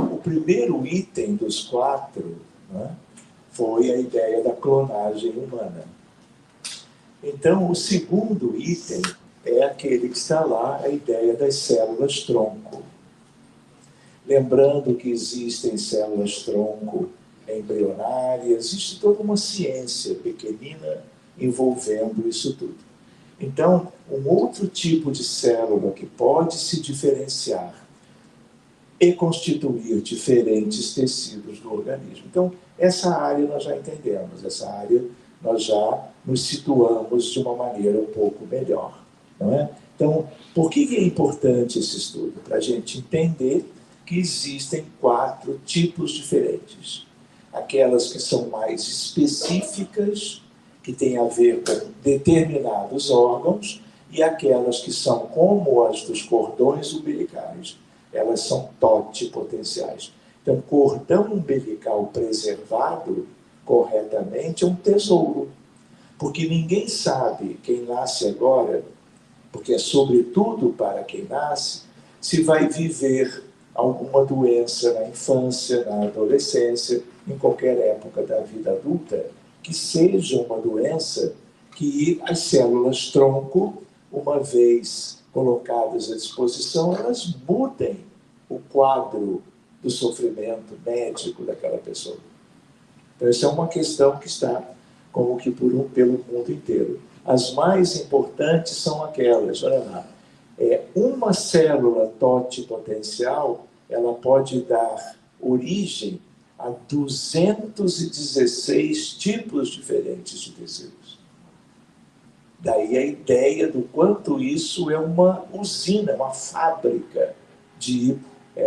O primeiro item dos 4, né, foi a ideia da clonagem humana. Então, o segundo item é aquele que está lá, a ideia das células-tronco. Lembrando que existem células-tronco embrionárias, existe toda uma ciência pequenina envolvendo isso tudo. Então, um outro tipo de célula que pode se diferenciar e constituir diferentes tecidos do organismo. Então, essa área nós já entendemos, essa área nós já nos situamos de uma maneira um pouco melhor, não é? Então, por que é importante esse estudo? Para a gente entender que existem 4 tipos diferentes. Aquelas que são mais específicas, que têm a ver com determinados órgãos, e aquelas que são como as dos cordões umbilicais. Elas são totipotenciais. Então, cordão umbilical preservado corretamente é um tesouro. Porque ninguém sabe, quem nasce agora, porque é sobretudo para quem nasce, se vai viver alguma doença na infância, na adolescência, em qualquer época da vida adulta, que seja uma doença que as células-tronco, uma vez colocadas à disposição, elas mudem o quadro do sofrimento médico daquela pessoa. Então, essa é uma questão que está como que pelo mundo inteiro. As mais importantes são aquelas, olha lá, uma célula totipotencial, ela pode dar origem a 216 tipos diferentes de tecidos. Daí a ideia do quanto isso é uma usina, uma fábrica de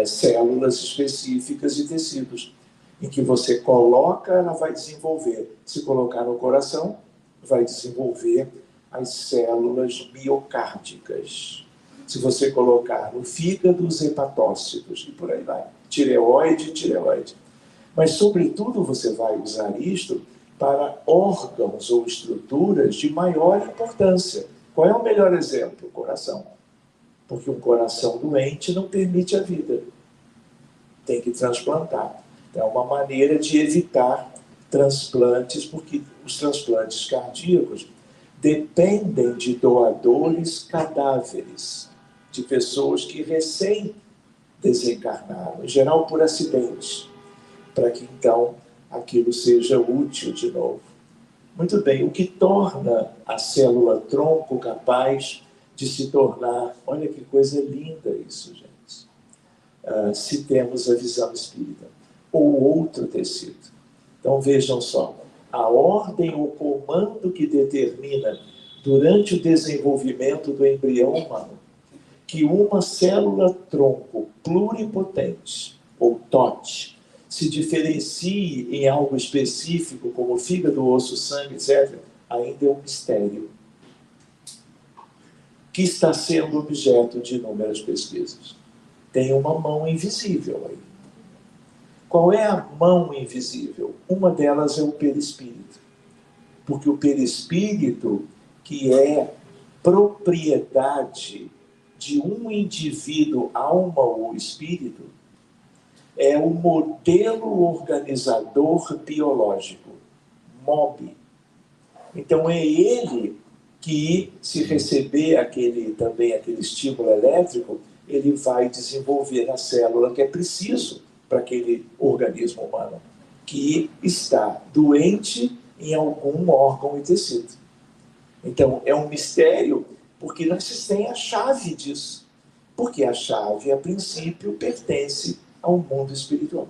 células específicas e tecidos, em que você coloca, ela vai desenvolver. Se colocar no coração, vai desenvolver as células miocárdicas. Se você colocar no fígado, os hepatócitos, e por aí vai. Tireoide. Mas, sobretudo, você vai usar isto para órgãos ou estruturas de maior importância. Qual é o melhor exemplo? O coração. Porque um coração doente não permite a vida. Tem que transplantar. Então, é uma maneira de evitar transplantes, porque os transplantes cardíacos dependem de doadores cadáveres, de pessoas que recém desencarnaram, em geral por acidentes, para que então aquilo seja útil de novo. Muito bem, o que torna a célula-tronco capaz de se tornar... Olha que coisa linda isso, gente. Se temos a visão espírita. Ou outro tecido. Então vejam só, a ordem ou comando que determina, durante o desenvolvimento do embrião humano, que uma célula-tronco pluripotente, ou TOT, se diferencie em algo específico, como fígado, osso, sangue, etc., ainda é um mistério, que está sendo objeto de inúmeras pesquisas. Tem uma mão invisível aí. Qual é a mão invisível? Uma delas é o perispírito. Porque o perispírito, que é propriedade de um indivíduo, alma ou espírito, é o modelo organizador biológico, MOB. Então é ele que, se receber também aquele estímulo elétrico, ele vai desenvolver na célula que é preciso para aquele organismo humano, que está doente em algum órgão e tecido. Então, é um mistério, porque não se tem a chave disso. Porque a chave, a princípio, pertence ao mundo espiritual,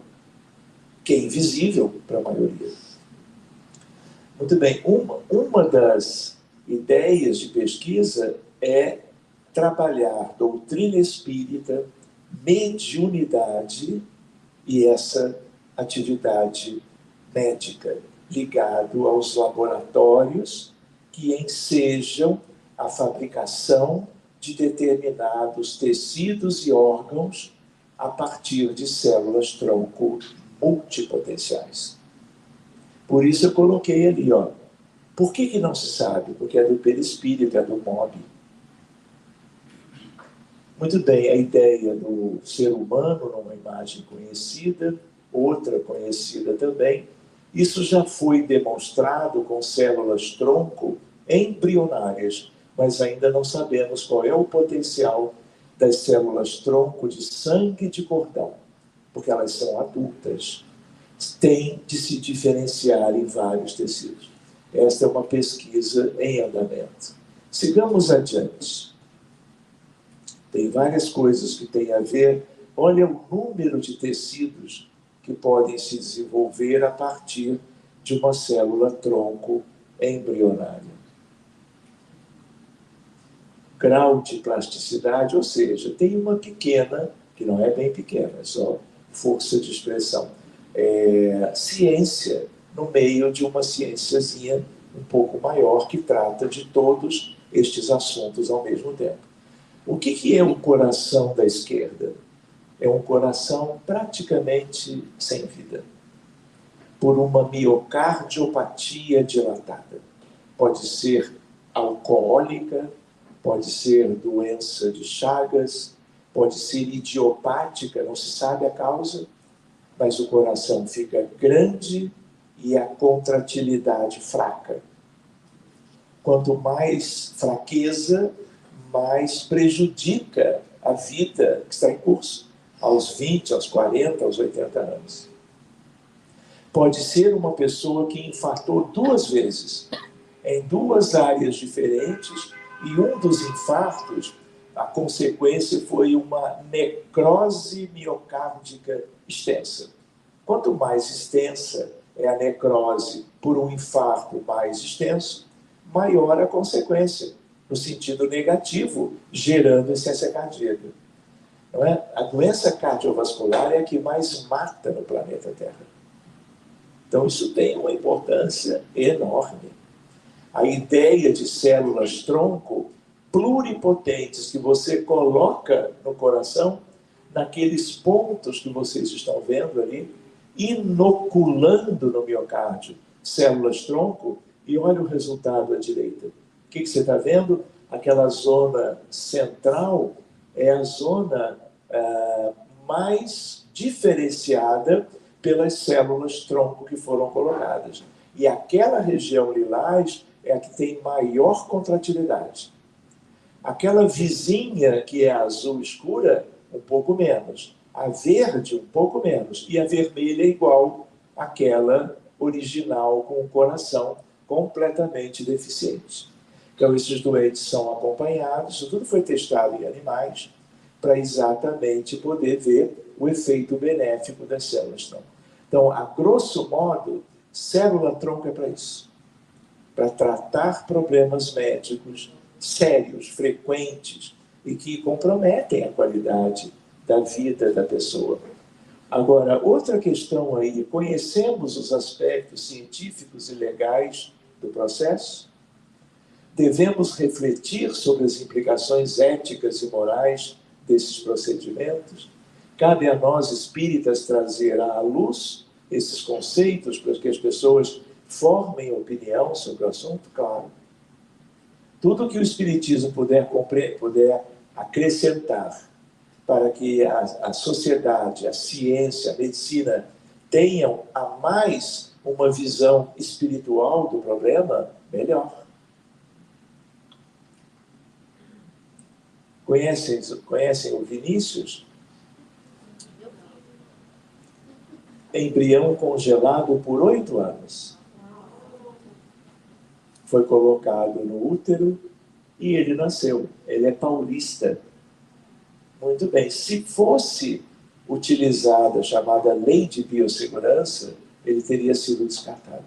que é invisível para a maioria. Muito bem, uma das ideias de pesquisa é trabalhar doutrina espírita, mediunidade e essa atividade médica, ligado aos laboratórios que ensejam a fabricação de determinados tecidos e órgãos a partir de células-tronco multipotenciais. Por isso eu coloquei ali, ó. Por que não se sabe? Porque é do perispírito, é do MOB. Muito bem, a ideia do ser humano numa imagem conhecida, outra conhecida também, isso já foi demonstrado com células-tronco embrionárias, mas ainda não sabemos qual é o potencial das células-tronco de sangue de cordão, porque elas são adultas, têm de se diferenciar em vários tecidos. Esta é uma pesquisa em andamento. Sigamos adiante. Tem várias coisas que têm a ver. Olha o número de tecidos que podem se desenvolver a partir de uma célula-tronco embrionária. Grau de plasticidade, ou seja, tem uma pequena, que não é bem pequena, é só força de expressão, ciência no meio de uma ciênciazinha um pouco maior que trata de todos estes assuntos ao mesmo tempo. O que é o coração da esquerda? É um coração praticamente sem vida, por uma miocardiopatia dilatada. Pode ser alcoólica, pode ser doença de Chagas, pode ser idiopática, não se sabe a causa, mas o coração fica grande e a contratilidade fraca. Quanto mais fraqueza, mais prejudica a vida que está em curso, aos 20, aos 40, aos 80 anos. Pode ser uma pessoa que infartou 2 vezes, em 2 áreas diferentes, e um dos infartos, a consequência foi uma necrose miocárdica extensa. Quanto mais extensa é a necrose por um infarto mais extenso, maior a consequência, no sentido negativo, gerando insuficiência cardíaca. Não é? A doença cardiovascular é a que mais mata no planeta Terra. Então, isso tem uma importância enorme. A ideia de células-tronco pluripotentes que você coloca no coração, naqueles pontos que vocês estão vendo ali, inoculando no miocárdio células-tronco, e olha o resultado à direita. O que você está vendo? Aquela zona central é a zona mais diferenciada pelas células-tronco que foram colocadas. E aquela região lilás é a que tem maior contratilidade. Aquela vizinha, que é a azul escura, um pouco menos. A verde, um pouco menos. E a vermelha é igual àquela original, com o coração completamente deficiente. Então, esses doentes são acompanhados, isso tudo foi testado em animais, para exatamente poder ver o efeito benéfico das células-tronco. Então, a grosso modo, célula-tronco é para isso. Para tratar problemas médicos sérios, frequentes, e que comprometem a qualidade da vida da pessoa. Agora, outra questão aí, conhecemos os aspectos científicos e legais do processo? Devemos refletir sobre as implicações éticas e morais desses procedimentos? Cabe a nós, espíritas, trazer à luz esses conceitos para que as pessoas formem opinião sobre o assunto? Claro. Tudo que o espiritismo puder acrescentar para que a sociedade, a ciência, a medicina tenham a mais uma visão espiritual do problema, melhor. Conhecem o Vinícius? Embrião congelado por 8 anos. Foi colocado no útero e ele nasceu. Ele é paulista. Muito bem. Se fosse utilizada a chamada lei de biossegurança, ele teria sido descartado.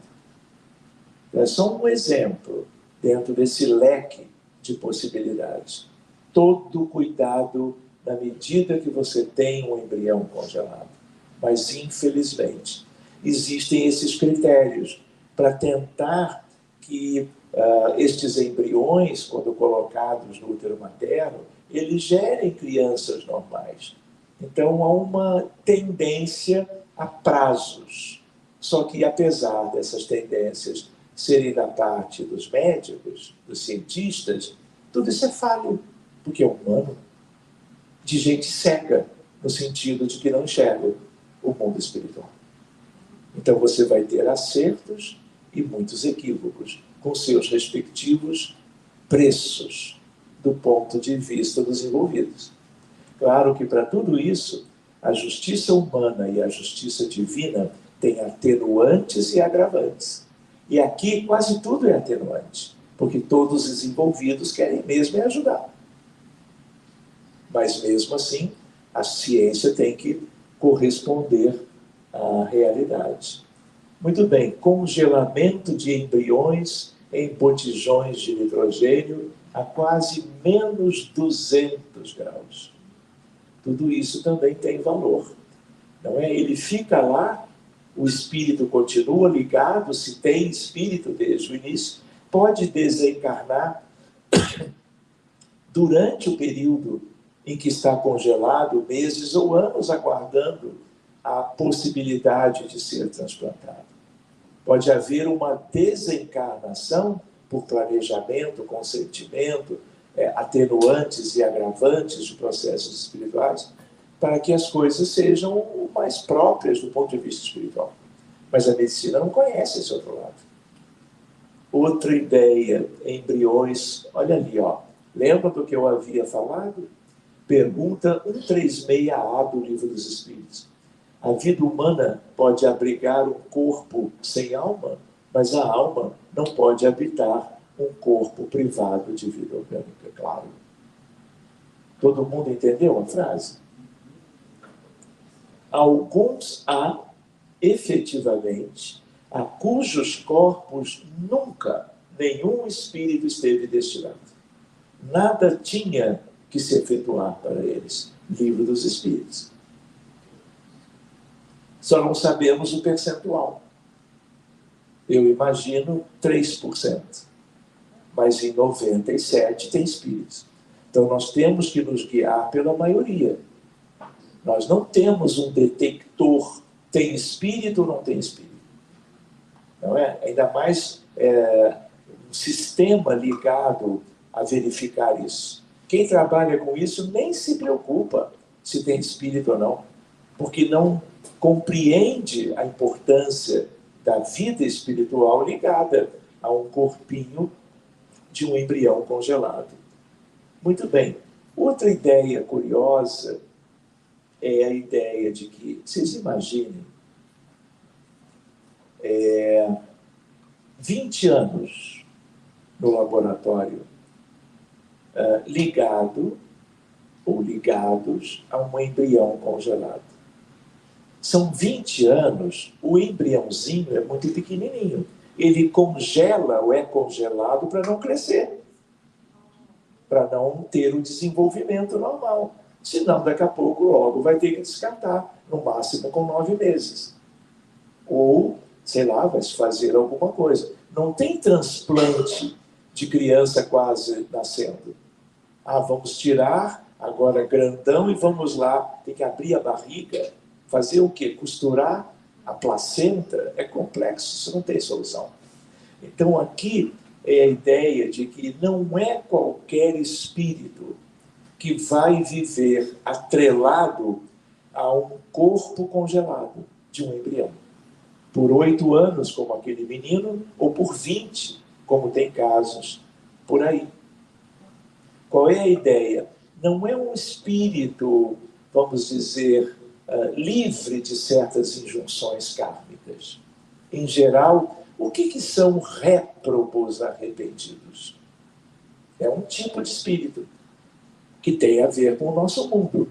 É só um exemplo dentro desse leque de possibilidades. Todo cuidado na medida que você tem um embrião congelado. Mas, infelizmente, existem esses critérios para tentar que estes embriões, quando colocados no útero materno, eles gerem crianças normais. Então, há uma tendência a prazos. Só que, apesar dessas tendências serem da parte dos médicos, dos cientistas, tudo isso é falho, porque é humano. de gente cega, no sentido de que não enxerga o mundo espiritual. Então você vai ter acertos e muitos equívocos, com seus respectivos preços, do ponto de vista dos envolvidos. Claro que para tudo isso, a justiça humana e a justiça divina têm atenuantes e agravantes. E aqui quase tudo é atenuante, porque todos os envolvidos querem mesmo ajudar. Mas mesmo assim, a ciência tem que corresponder à realidade. Muito bem, congelamento de embriões em botijões de nitrogênio a quase menos 200 graus. Tudo isso também tem valor. Não é? Ele fica lá, o espírito continua ligado, se tem espírito desde o início, pode desencarnar durante o período em que está congelado, meses ou anos aguardando a possibilidade de ser transplantado. Pode haver uma desencarnação por planejamento, consentimento, atenuantes e agravantes de processos espirituais, para que as coisas sejam mais próprias do ponto de vista espiritual. Mas a medicina não conhece esse outro lado. Outra ideia, embriões, olha ali, ó. Lembra do que eu havia falado? Pergunta 136A do Livro dos Espíritos. A vida humana pode abrigar um corpo sem alma, mas a alma não pode habitar um corpo privado de vida orgânica, claro. Todo mundo entendeu a frase? Alguns há, efetivamente, a cujos corpos nunca nenhum espírito esteve destinado. Nada tinha que se efetuar para eles. Livro dos Espíritos. Só não sabemos o percentual. Eu imagino 3%. Mas em 97% tem espíritos. Então nós temos que nos guiar pela maioria. Nós não temos um detector, tem espírito ou não tem espírito. Não é? Ainda mais um sistema ligado a verificar isso. Quem trabalha com isso nem se preocupa se tem espírito ou não, porque não compreende a importância da vida espiritual ligada a um corpinho de um embrião congelado. Muito bem. Outra ideia curiosa é a ideia de que, vocês imaginem, 20 anos no laboratório ligado ou ligados a um embrião congelado. São 20 anos, o embriãozinho é muito pequenininho. Ele congela ou é congelado para não crescer, para não ter o desenvolvimento normal. Senão, daqui a pouco, logo vai ter que descartar, no máximo com 9 meses. Ou, sei lá, vai se fazer alguma coisa. Não tem transplante de criança quase nascendo. Vamos tirar, agora grandão, e vamos lá, tem que abrir a barriga, fazer o quê? Costurar a placenta? É complexo, isso não tem solução. Então aqui é a ideia de que não é qualquer espírito que vai viver atrelado a um corpo congelado de um embrião. Por 8 anos, como aquele menino, ou por 20, como tem casos por aí. Qual é a ideia? Não é um espírito, vamos dizer, livre de certas injunções kármicas. Em geral, o que são réprobos arrependidos? É um tipo de espírito que tem a ver com o nosso mundo.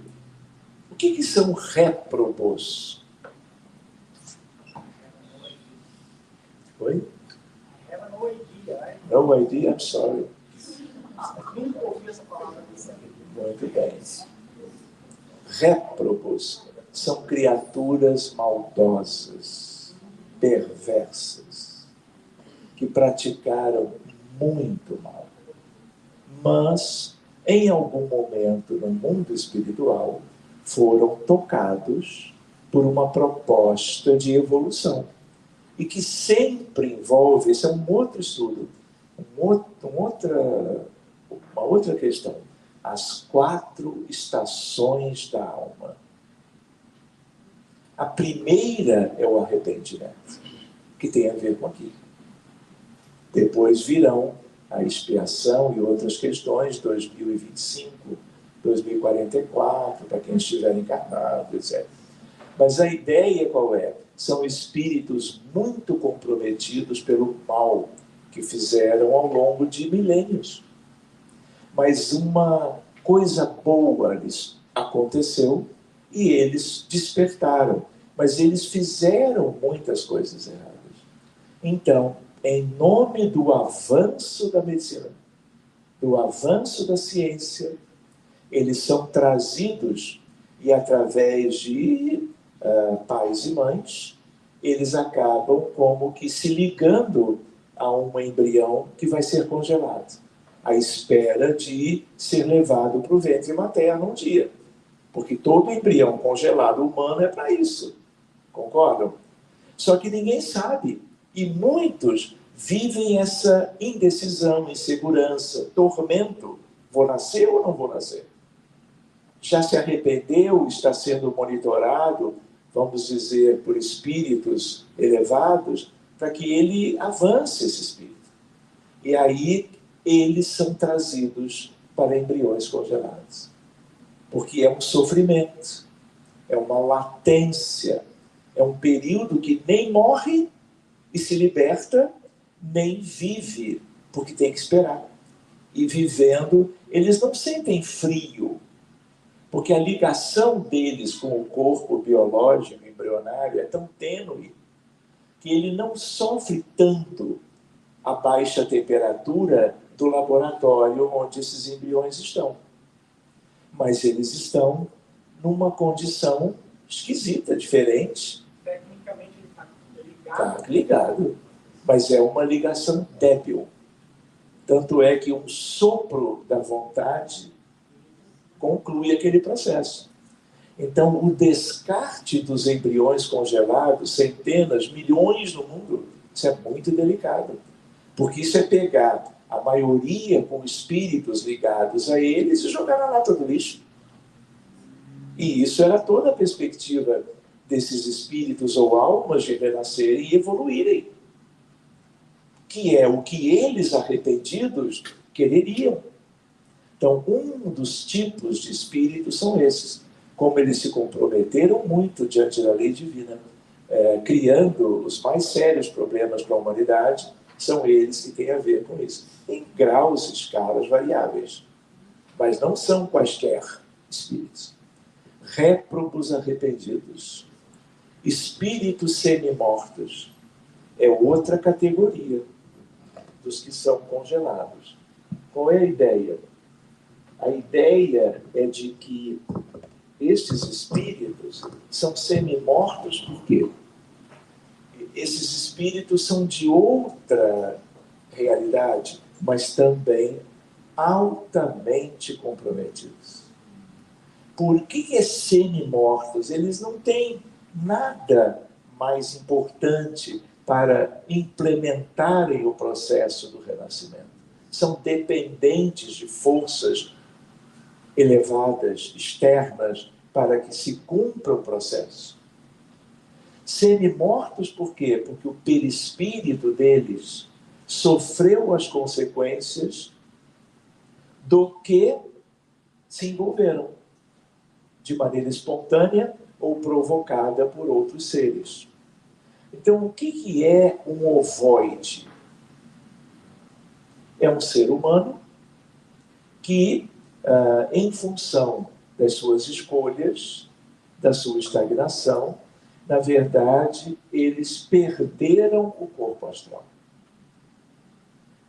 O que são réprobos? Oi? No idea, I'm sorry. Nunca ouvi essa palavra. Muito bem. Réprobos são criaturas maldosas, perversas, que praticaram muito mal. Mas, em algum momento no mundo espiritual, foram tocados por uma proposta de evolução. E que sempre envolve, esse é um outro estudo, uma outra questão, as 4 estações da alma. A primeira é o arrependimento, que tem a ver com aquilo. Depois virão a expiação e outras questões, 2025, 2044, para quem estiver encarnado, etc. Mas a ideia qual é? São espíritos muito comprometidos pelo mal que fizeram ao longo de milênios. Mas uma coisa boa lhes aconteceu e eles despertaram. Mas eles fizeram muitas coisas erradas. Então, em nome do avanço da medicina, do avanço da ciência, eles são trazidos e através de pais e mães, eles acabam como que se ligando a um embrião que vai ser congelado, à espera de ser levado para o ventre materno um dia. Porque todo embrião congelado humano é para isso. Concordam? Só que ninguém sabe. E muitos vivem essa indecisão, insegurança, tormento. Vou nascer ou não vou nascer? Já se arrependeu, está sendo monitorado, vamos dizer, por espíritos elevados, para que ele avance esse espírito. E aí eles são trazidos para embriões congelados. Porque é um sofrimento, é uma latência, é um período que nem morre e se liberta, nem vive, porque tem que esperar. E vivendo, eles não sentem frio, porque a ligação deles com o corpo biológico embrionário é tão tênue que ele não sofre tanto a baixa temperatura do laboratório onde esses embriões estão. Mas eles estão numa condição esquisita, diferente. Tecnicamente ele está ligado. Está ligado, mas é uma ligação débil. Tanto é que um sopro da vontade conclui aquele processo. Então, o descarte dos embriões congelados, centenas, milhões no mundo, isso é muito delicado. Porque isso é pegar a maioria com espíritos ligados a eles e jogar na lata do lixo. E isso era toda a perspectiva desses espíritos ou almas de renascerem e evoluírem. Que é o que eles, arrependidos, quereriam. Então, um dos tipos de espíritos são esses. Como eles se comprometeram muito diante da lei divina, criando os mais sérios problemas para a humanidade, são eles que têm a ver com isso. Em graus e escalas variáveis. Mas não são quaisquer espíritos. Réprobos arrependidos. Espíritos semi-mortos. É outra categoria dos que são congelados. Qual é a ideia? A ideia é de que estes espíritos são semi-mortos por quê? Esses espíritos são de outra realidade, mas também altamente comprometidos. Por que é semi-mortos? Eles não têm nada mais importante para implementarem o processo do renascimento. São dependentes de forças elevadas, externas, para que se cumpra o processo. Semi-mortos por quê? Porque o perispírito deles sofreu as consequências do que se envolveram, de maneira espontânea ou provocada por outros seres. Então, o que é um ovoide? É um ser humano que, em função das suas escolhas, da sua estagnação, na verdade, eles perderam o corpo astral.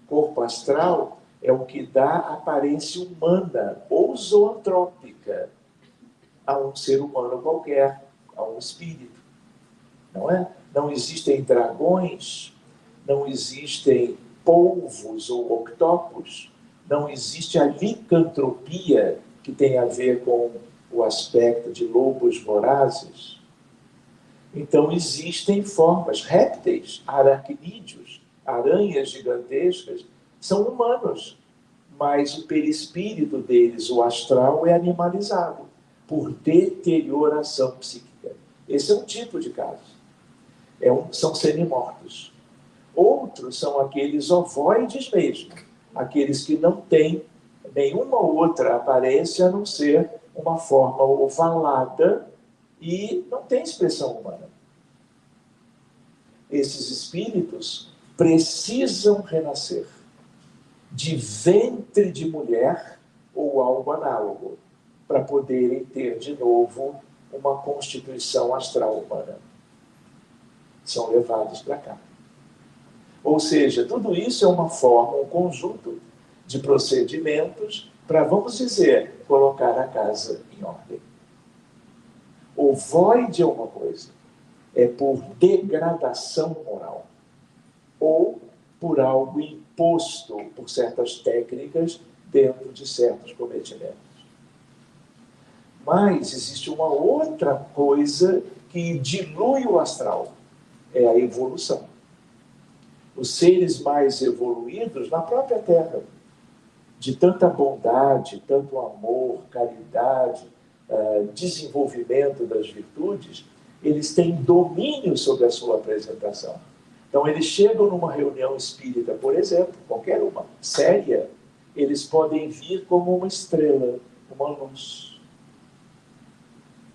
Corpo astral é o que dá aparência humana ou zoantrópica a um ser humano qualquer, a um espírito. Não é? Não existem dragões, não existem polvos ou octopos, não existe a licantropia, que tem a ver com o aspecto de lobos vorazes. Então existem formas, répteis, aracnídeos, aranhas gigantescas, são humanos, mas o perispírito deles, o astral, é animalizado por deterioração psíquica. Esse é um tipo de caso. São semimortos. Outros são aqueles ovoides mesmo, aqueles que não têm nenhuma outra aparência a não ser uma forma ovalada e não tem expressão humana. Esses espíritos precisam renascer de ventre de mulher ou algo análogo, para poderem ter de novo uma constituição astral humana. São levados para cá. Ou seja, tudo isso é uma forma, um conjunto de procedimentos para, vamos dizer, colocar a casa em ordem. Ovoide é uma coisa, é por degradação moral, ou por algo imposto por certas técnicas dentro de certos cometimentos. Mas existe uma outra coisa que dilui o astral, é a evolução. Os seres mais evoluídos na própria Terra, de tanta bondade, tanto amor, caridade, desenvolvimento das virtudes, eles têm domínio sobre a sua apresentação. Então, eles chegam numa reunião espírita, por exemplo, qualquer uma, séria, eles podem vir como uma estrela, uma luz.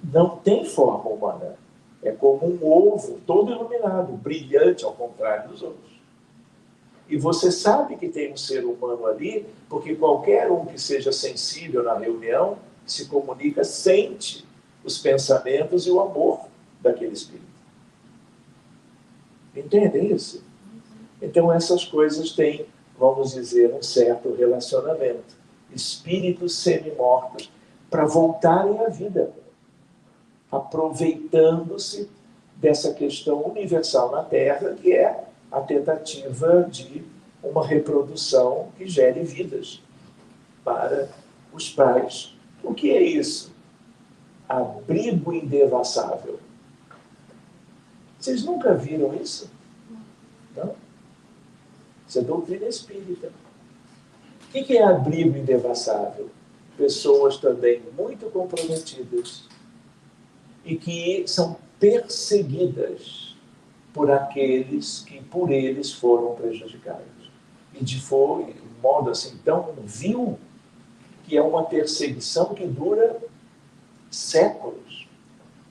Não tem forma humana. É como um ovo todo iluminado, brilhante, ao contrário dos outros. E você sabe que tem um ser humano ali, porque qualquer um que seja sensível na reunião se comunica, sente os pensamentos e o amor daquele espírito. Entendem isso? Então essas coisas têm, vamos dizer, um certo relacionamento. Espíritos semi-mortos para voltarem à vida, aproveitando-se dessa questão universal na Terra, que é a tentativa de uma reprodução que gere vidas para os pais. O que é isso? Abrigo indevassável. Vocês nunca viram isso? Não? Isso é doutrina espírita. O que é abrigo indevassável? Pessoas também muito comprometidas e que são perseguidas por aqueles que por eles foram prejudicados. E de modo assim tão vil, que é uma perseguição que dura séculos.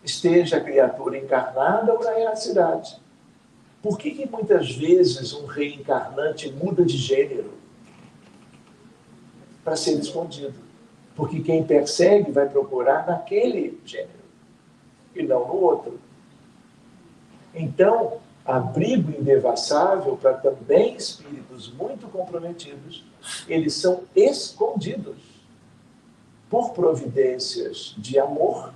Esteja a criatura encarnada ou na realidade. Por que muitas vezes um reencarnante muda de gênero? Para ser escondido. Porque quem persegue vai procurar naquele gênero e não no outro. Então, abrigo indevassável para também espíritos muito comprometidos, eles são escondidos por providências de amor,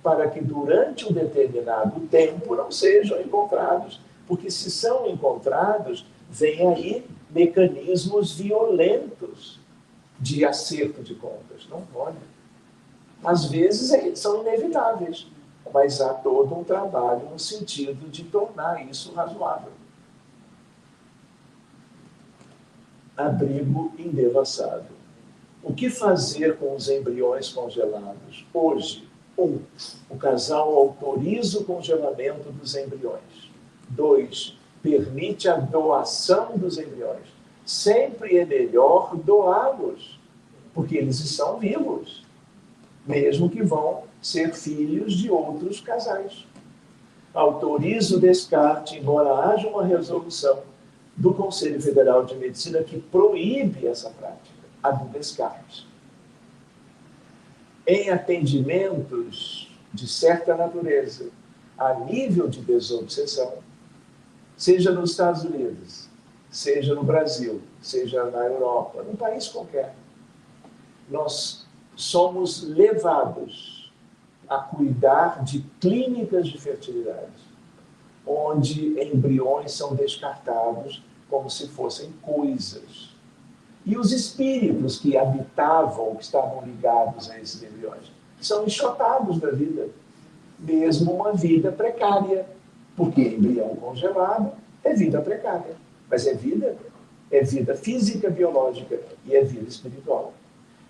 para que durante um determinado tempo não sejam encontrados, porque se são encontrados, vem aí mecanismos violentos de acerto de contas. Não pode. Às vezes são inevitáveis, mas há todo um trabalho no sentido de tornar isso razoável. Abrigo indevassável. O que fazer com os embriões congelados? Hoje, 1. O casal autoriza o congelamento dos embriões. 2. Permite a doação dos embriões. Sempre é melhor doá-los, porque eles estão vivos, mesmo que vão ser filhos de outros casais. Autoriza o descarte, embora haja uma resolução do Conselho Federal de Medicina que proíbe essa prática, a do descarte. Em atendimentos de certa natureza, a nível de desobsessão, seja nos Estados Unidos, seja no Brasil, seja na Europa, num país qualquer, nós somos levados a cuidar de clínicas de fertilidade, onde embriões são descartados como se fossem coisas. E os espíritos que habitavam, que estavam ligados a esses embriões, são enxotados da vida, mesmo uma vida precária, porque embrião congelado é vida precária, mas é vida, É vida física, biológica e é vida espiritual.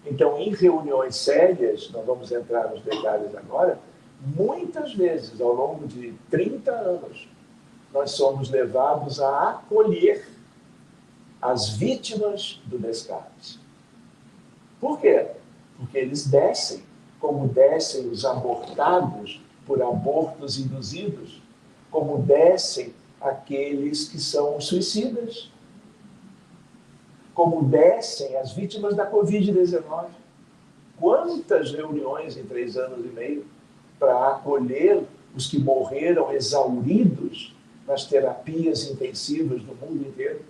Então, em reuniões sérias, não vamos entrar nos detalhes agora, muitas vezes, ao longo de 30 anos, nós somos levados a acolher as vítimas do descarte. Por quê? Porque eles descem, como descem os abortados por abortos induzidos, como descem aqueles que são suicidas, como descem as vítimas da Covid-19. Quantas reuniões em 3 anos e meio para acolher os que morreram exauridos nas terapias intensivas do mundo inteiro.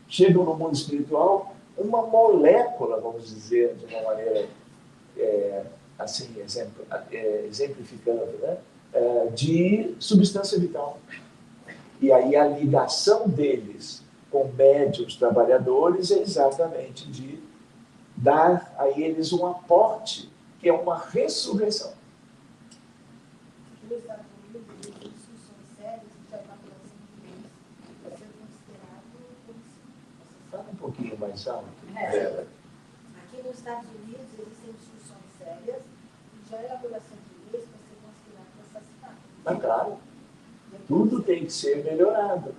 Chegam no mundo espiritual uma molécula, vamos dizer, de uma maneira assim, exemplificando, né? De substância vital. E aí a ligação deles com médiuns trabalhadores é exatamente de dar a eles um aporte, que é uma ressurreição. Nos Estados Unidos, existem discussões sérias de elaboração de leis para ser considerado homicídio. Fala um pouquinho mais alto. Aqui nos Estados Unidos existem discussões sérias de elaboração de leis para ser considerado assassinato. Mas claro, tudo tem que ser melhorado.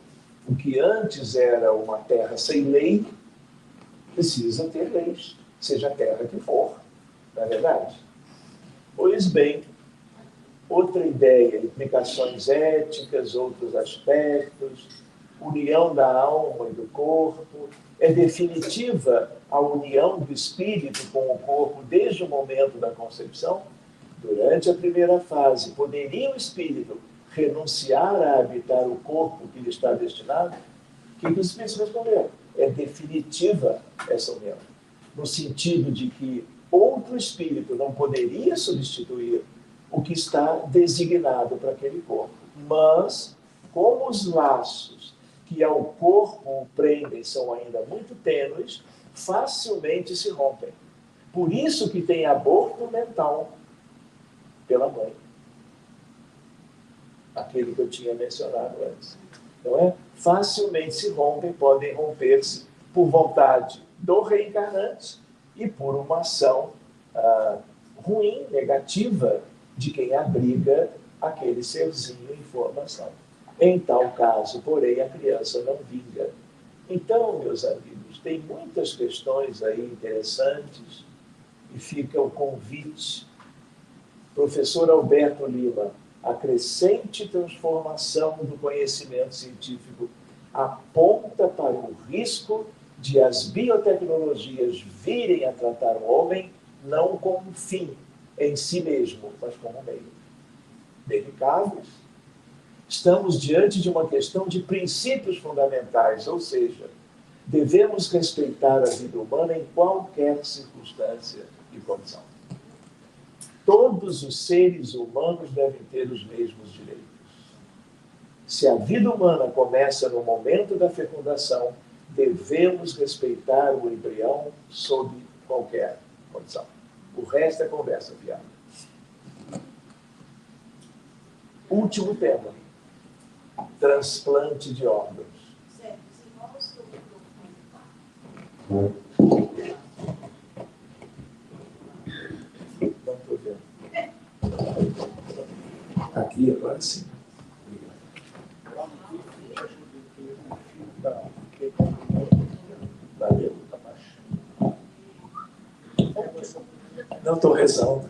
O que antes era uma terra sem lei, precisa ter leis, seja a terra que for, não é verdade? Pois bem, outra ideia, implicações éticas, outros aspectos, união da alma e do corpo, é definitiva a união do espírito com o corpo desde o momento da concepção? Durante a primeira fase, poderia o espírito renunciar a habitar o corpo que lhe está destinado? O que os espíritos responderam? É definitiva essa união, no sentido de que outro espírito não poderia substituir o que está designado para aquele corpo. Mas, como os laços que ao corpo o prendem são ainda muito tênues, facilmente se rompem. Por isso que tem aborto mental pela mãe. Aquele que eu tinha mencionado antes. Não é? Facilmente se rompem, podem romper-se por vontade do reencarnante e por uma ação ruim, negativa, de quem abriga aquele serzinho em formação. Em tal caso, porém, a criança não vinga. Então, meus amigos, tem muitas questões aí interessantes e fica o convite. Professor Alberto Lima, a crescente transformação do conhecimento científico aponta para o risco de as biotecnologias virem a tratar o homem não como fim em si mesmo, mas como meio. Delicados. Estamos diante de uma questão de princípios fundamentais, ou seja, devemos respeitar a vida humana em qualquer circunstância e condição. Todos os seres humanos devem ter os mesmos direitos. Se a vida humana começa no momento da fecundação, devemos respeitar o embrião sob qualquer condição. O resto é conversa fiada. Último tema. Transplante de órgãos. Certo, se vamos que Não estou vendo. Aqui, agora sim. Valeu. Não estou rezando.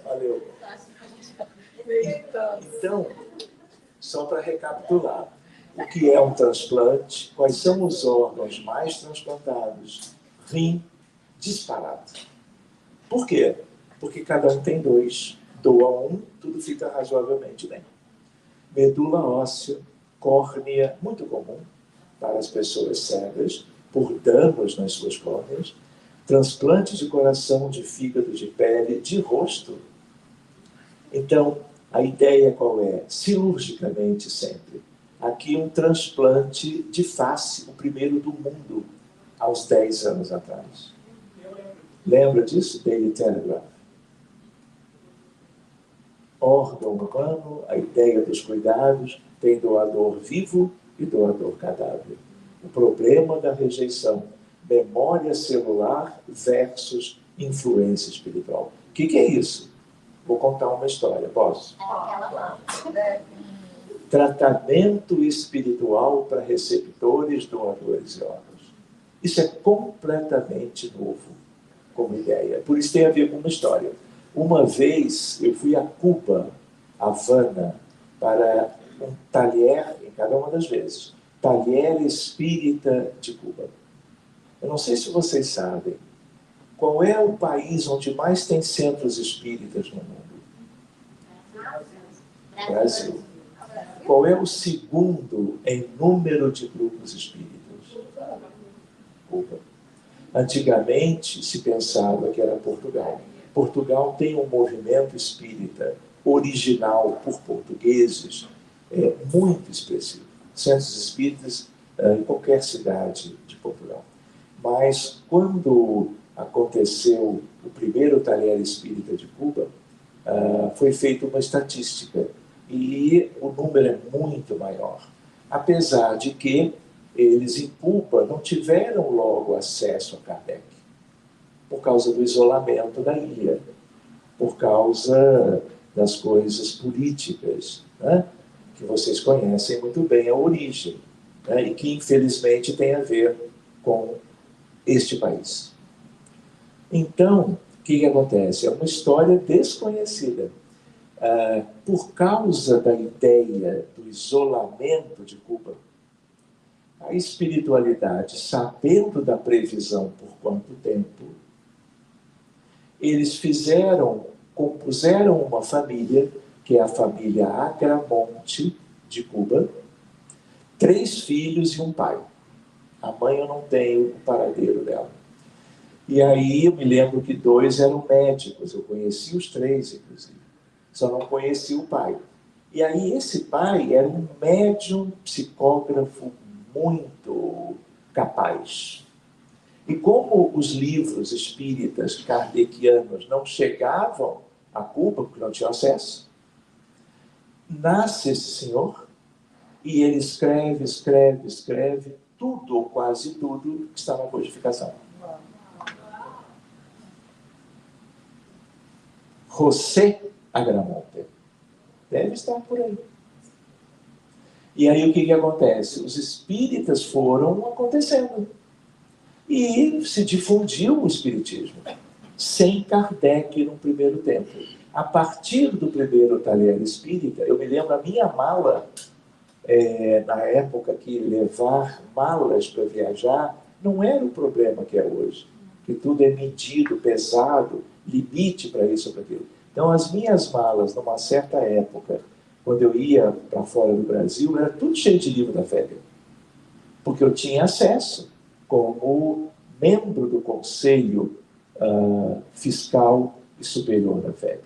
Valeu. Então, só para recapitular, o que é um transplante, quais são os órgãos mais transplantados? Rim, disparado. Por quê? Porque cada um tem 2. Doa um, tudo fica razoavelmente bem. Medula óssea, córnea, muito comum para as pessoas cegas, por danos nas suas córneas. Transplante de coração, de fígado, de pele, de rosto. Então, a ideia qual é? Cirurgicamente sempre. Aqui um transplante de face, o primeiro do mundo, aos 10 anos atrás. Lembra disso? Daily Telegraph. órgão humano, a ideia dos cuidados, tem doador vivo e doador cadáver. O problema da rejeição, memória celular versus influência espiritual. O que é isso? Vou contar uma história, posso? Tratamento espiritual para receptores, doadores e órgãos. Isso é completamente novo como ideia. Por isso tem a ver com uma história. Uma vez eu fui a Cuba, Havana, para um talher, em cada uma das vezes, talher espírita de Cuba. Eu não sei se vocês sabem, qual é o país onde mais tem centros espíritas no mundo? Brasil. Qual é o segundo em número de grupos espíritas? Cuba. Antigamente se pensava que era Portugal. Portugal tem um movimento espírita original por portugueses muito expressivo. Centros espíritas em qualquer cidade de Portugal. Mas quando aconteceu o primeiro talher espírita de Cuba, foi feita uma estatística e o número é muito maior. Apesar de que eles em Cuba não tiveram logo acesso a Kardec, por causa do isolamento da ilha, por causa das coisas políticas, né? Que vocês conhecem muito bem a origem, né? E que infelizmente tem a ver com este país. Então, o que acontece? É uma história desconhecida. Por causa da ideia do isolamento de Cuba, a espiritualidade, sabendo da previsão por quanto tempo, eles compuseram uma família, que é a família Agramonte de Cuba, 3 filhos e um pai. A mãe eu não tenho o paradeiro dela. E aí eu me lembro que 2 eram médicos, eu conheci os 3, inclusive. Só não conheci o pai. E aí esse pai era um médium psicógrafo muito capaz. E como os livros espíritas kardecianos não chegavam a Cuba, porque não tinham acesso, nasce esse senhor e ele escreve tudo ou quase tudo que está na codificação. José Agramonte. Deve estar por aí. E aí o que acontece? Os espíritas foram acontecendo. E se difundiu o espiritismo. Sem Kardec no primeiro tempo. A partir do primeiro talher espírita, eu me lembro a minha mala, na época que levar malas para viajar, não era o problema que é hoje. Que tudo é medido, pesado, limite para isso ou para aquilo. Então, as minhas malas, numa certa época, quando eu ia para fora do Brasil, era tudo cheio de livro da FEB. Porque eu tinha acesso, como membro do Conselho Fiscal e Superior da FEB.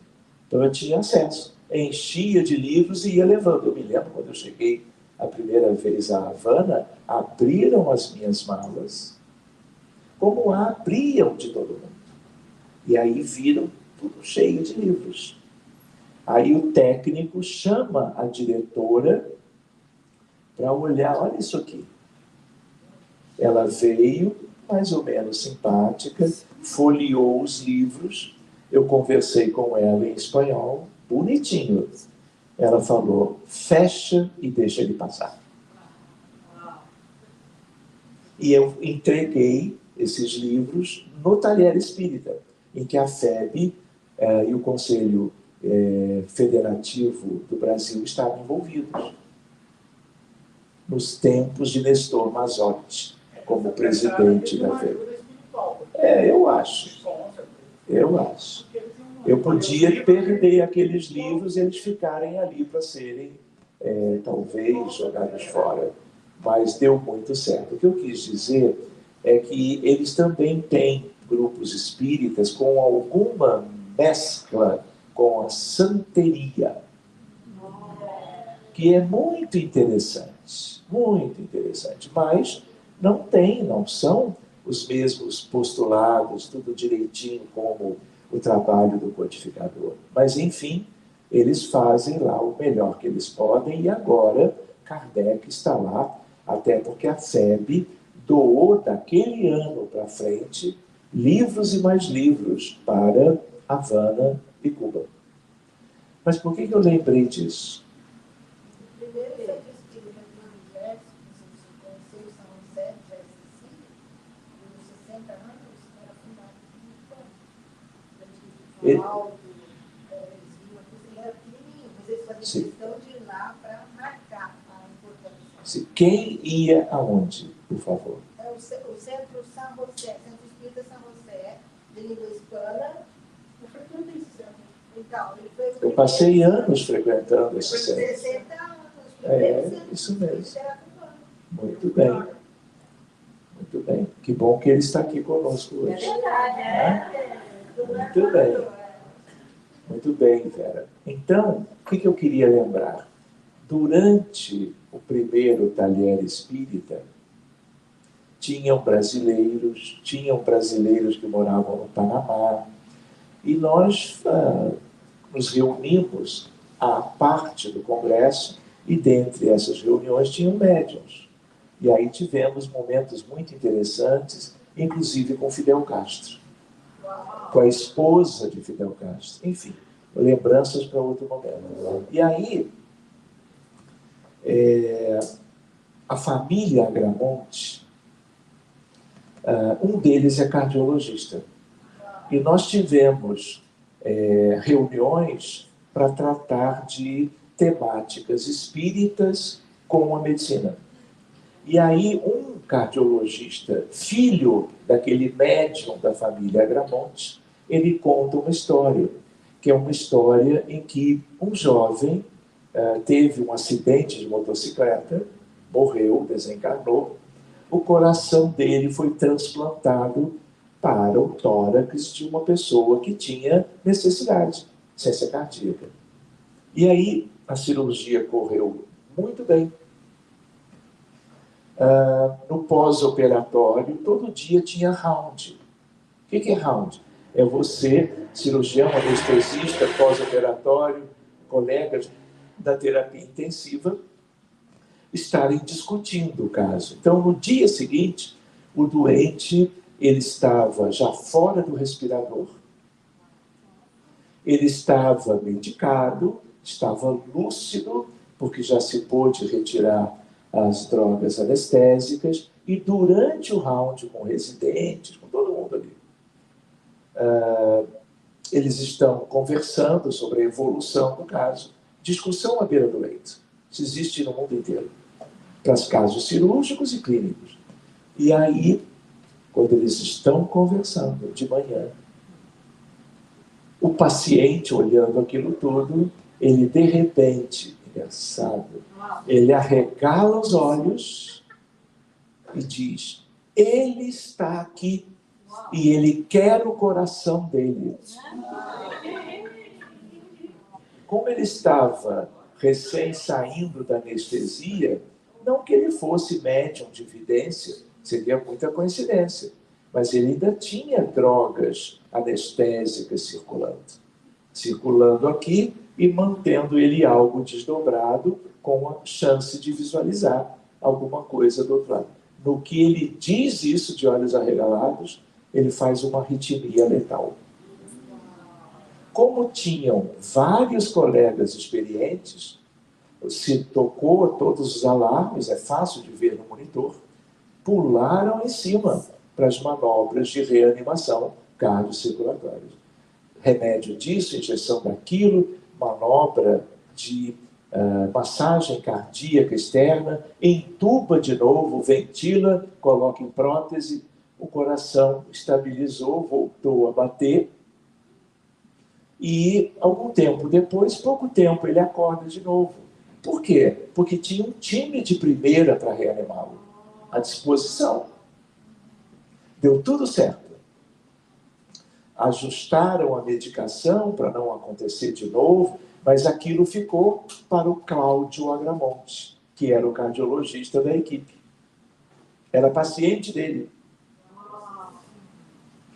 Então, eu tinha acesso. Enchia de livros e ia levando. Eu me lembro, quando eu cheguei a primeira vez a Havana, abriram as minhas malas, como abriam de todo mundo. E aí viram tudo cheio de livros. Aí o técnico chama a diretora para olhar, olha isso aqui. Ela veio, mais ou menos simpática, folheou os livros, eu conversei com ela em espanhol, bonitinho. Ela falou, fecha e deixa ele passar. E eu entreguei esses livros no talher espírita, em que a FEB e o Conselho Federativo do Brasil estavam envolvidos. Nos tempos de Nestor Mazotti, como presidente da FEB. Eu acho. Eu podia perder aqueles livros e eles ficarem ali para serem, talvez, jogados fora. Mas deu muito certo. O que eu quis dizer é que eles também têm grupos espíritas com alguma mescla com a santeria, que é muito interessante, mas não são os mesmos postulados, tudo direitinho como o trabalho do codificador. Mas, enfim, Eles fazem lá o melhor que eles podem, e agora Kardec está lá, até porque a FEB doou daquele ano para frente livros e mais livros para Havana e Cuba. Mas por que eu lembrei disso? Primeiro, você disse que o Reverendo Gerson, você conheceu o São José de Jessica, e nos 60 anos, era fundado por Ele- Paulo, eles vinham aqui, ele era pequenininho, mas eles faziam Sim. questão de ir lá para marcar a importância. Quem ia aonde, por favor? É o Centro São José, Centro Espírita São José, de língua hispana. Eu frequentei esse centro. Então, ele foi o Eu passei anos frequentando esse Foi centro. 60 anos. Isso mesmo. Muito bem. Muito bem. Que bom que ele está aqui conosco hoje. É verdade, Muito bem. Muito bem, Vera. Então, o que eu queria lembrar? Durante o primeiro talher espírita, tinham brasileiros que moravam no Panamá, e nós nos reunimos à parte do Congresso, e dentre essas reuniões tinham médiuns. E aí tivemos momentos muito interessantes, inclusive com Fidel Castro, com a esposa de Fidel Castro. Enfim, lembranças para outro momento. E aí, a família Agramonte, um deles é cardiologista. E nós tivemos reuniões para tratar de temáticas espíritas com a medicina. E aí um cardiologista, filho daquele médium da família Agramonte, ele conta uma história, que é uma história em que um jovem teve um acidente de motocicleta, morreu, desencarnou, o coração dele foi transplantado para o tórax de uma pessoa que tinha necessidade, ciência cardíaca. E aí a cirurgia correu muito bem. No pós-operatório, todo dia tinha round. O que é round? É você, cirurgião, anestesista, pós-operatório, colegas da terapia intensiva, estarem discutindo o caso. Então, no dia seguinte, o doente ele estava já fora do respirador, ele estava medicado, estava lúcido, porque já se pôde retirar as drogas anestésicas, e durante o round com residentes, com todo mundo ali, eles estão conversando sobre a evolução do caso. Discussão à beira do leito. Isso existe no mundo inteiro, para os casos cirúrgicos e clínicos. E aí, quando eles estão conversando de manhã, o paciente, olhando aquilo tudo, ele de repente, engraçado, ele arregala os olhos e diz: ele está aqui e ele quer o coração dele. Como ele estava recém saindo da anestesia, não que ele fosse médium de vidência, seria muita coincidência, mas ele ainda tinha drogas anestésicas circulando aqui e mantendo ele algo desdobrado, com a chance de visualizar alguma coisa do outro lado. No que ele diz isso de olhos arregalados, ele faz uma arritmia letal. Como tinham vários colegas experientes, se tocou a todos os alarmes, é fácil de ver no monitor, pularam em cima para as manobras de reanimação cardiocirculatórias. Remédio disso, injeção daquilo, manobra de massagem cardíaca externa, entuba de novo, ventila, coloca em prótese, o coração estabilizou, voltou a bater, e algum tempo depois, pouco tempo, ele acorda de novo. Por quê? Porque tinha um time de primeira para reanimá-lo, à disposição. Deu tudo certo. Ajustaram a medicação para não acontecer de novo, mas aquilo ficou para o Cláudio Agramonte, que era o cardiologista da equipe. Era paciente dele.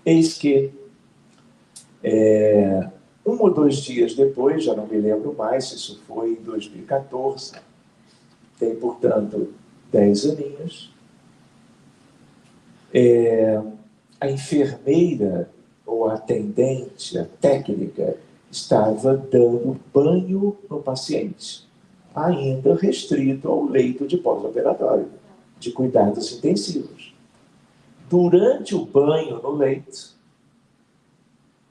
Eis que Um ou dois dias depois, já não me lembro mais se isso foi em 2014, tem, portanto, 10 aninhos, a enfermeira ou a atendente, a técnica, estava dando banho no paciente, ainda restrito ao leito de pós-operatório, de cuidados intensivos. Durante o banho no leito,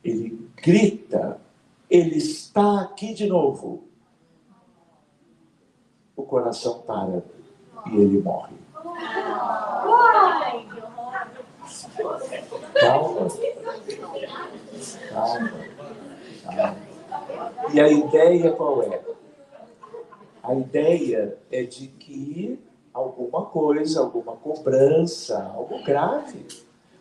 ele grita: ele está aqui de novo. O coração para e ele morre. Calma. Calma. Calma. E a ideia qual é? A ideia é de que alguma coisa, alguma cobrança, algo grave,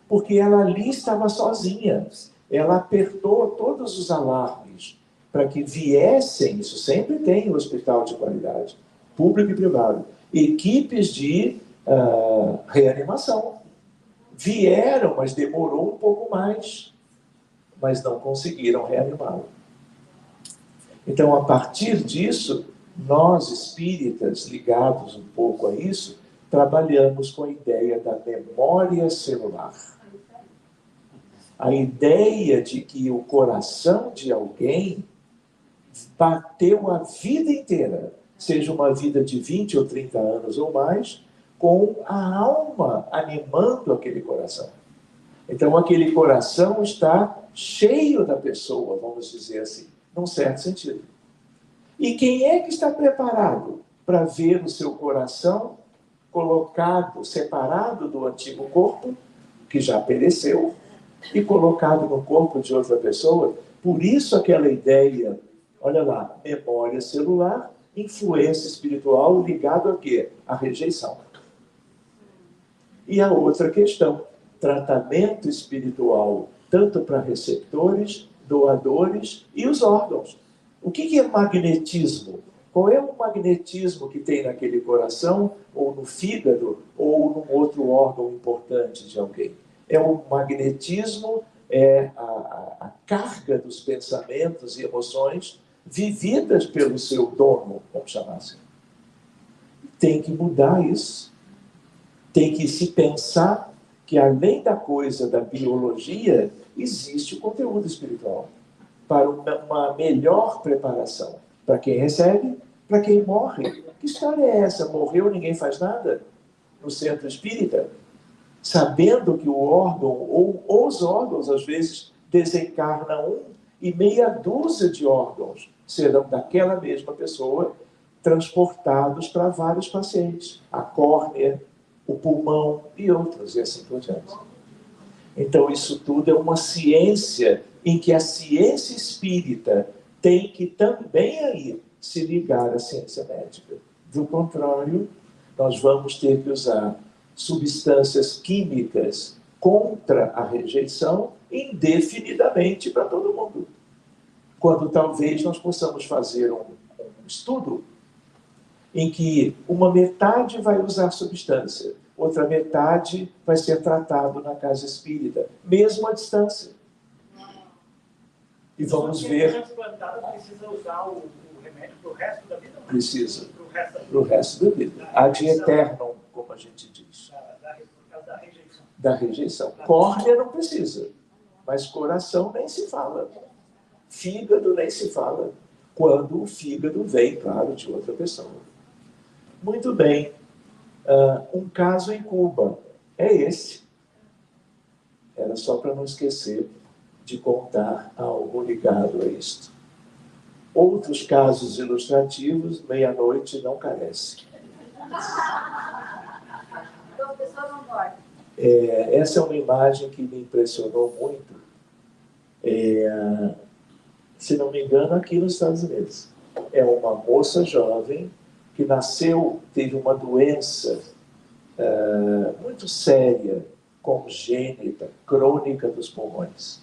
porque ela ali estava sozinha. Ela apertou todos os alarmes para que viessem, isso sempre tem no hospital de qualidade, público e privado, equipes de reanimação. Vieram, mas demorou um pouco mais, mas não conseguiram reanimá-lo. Então, a partir disso, nós espíritas, ligados um pouco a isso, trabalhamos com a ideia da memória celular. A ideia de que o coração de alguém bateu a vida inteira, seja uma vida de 20 ou 30 anos ou mais, com a alma animando aquele coração. Então, aquele coração está cheio da pessoa, vamos dizer assim, num certo sentido. E quem é que está preparado para ver o seu coração colocado, separado do antigo corpo, que já pereceu, e colocado no corpo de outra pessoa? Por isso aquela ideia, olha lá, memória celular, influência espiritual ligado a quê? A rejeição. E a outra questão, tratamento espiritual, tanto para receptores, doadores e os órgãos. O que é magnetismo? Qual é o magnetismo que tem naquele coração, ou no fígado, ou num outro órgão importante de alguém? É o magnetismo, é a carga dos pensamentos e emoções vividas pelo seu dono, vamos chamar assim. Tem que mudar isso. Tem que se pensar que, além da coisa da biologia, existe o conteúdo espiritual para uma melhor preparação. Para quem recebe, para quem morre. Que história é essa? Morreu, ninguém faz nada? No centro espírita? Sabendo que o órgão, ou os órgãos, às vezes, desencarnam e meia dúzia de órgãos serão daquela mesma pessoa transportados para vários pacientes. A córnea, o pulmão e outros, e assim por diante. Então, isso tudo é uma ciência em que a ciência espírita tem que também aí se ligar à ciência médica. Do contrário, nós vamos ter que usar substâncias químicas contra a rejeição indefinidamente para todo mundo. Quando talvez nós possamos fazer um estudo em que uma metade vai usar substância, outra metade vai ser tratado na casa espírita, mesmo à distância. E vamos ver... Precisa usar o remédio para o resto da vida? Precisa. Para o resto da vida. Ad eternum, como a gente diz. Por causa da rejeição. Da rejeição. Córnea não precisa, mas coração nem se fala. Fígado nem se fala. Quando o fígado vem, claro, de outra pessoa. Muito bem. Um caso em Cuba é esse. Era só para não esquecer de contar algo ligado a isto. Outros casos ilustrativos, meia-noite não carece. Então, a pessoa não dorme. Essa é uma imagem que me impressionou muito. Se não me engano, aqui nos Estados Unidos. É uma moça jovem que nasceu, teve uma doença muito séria, congênita, crônica dos pulmões.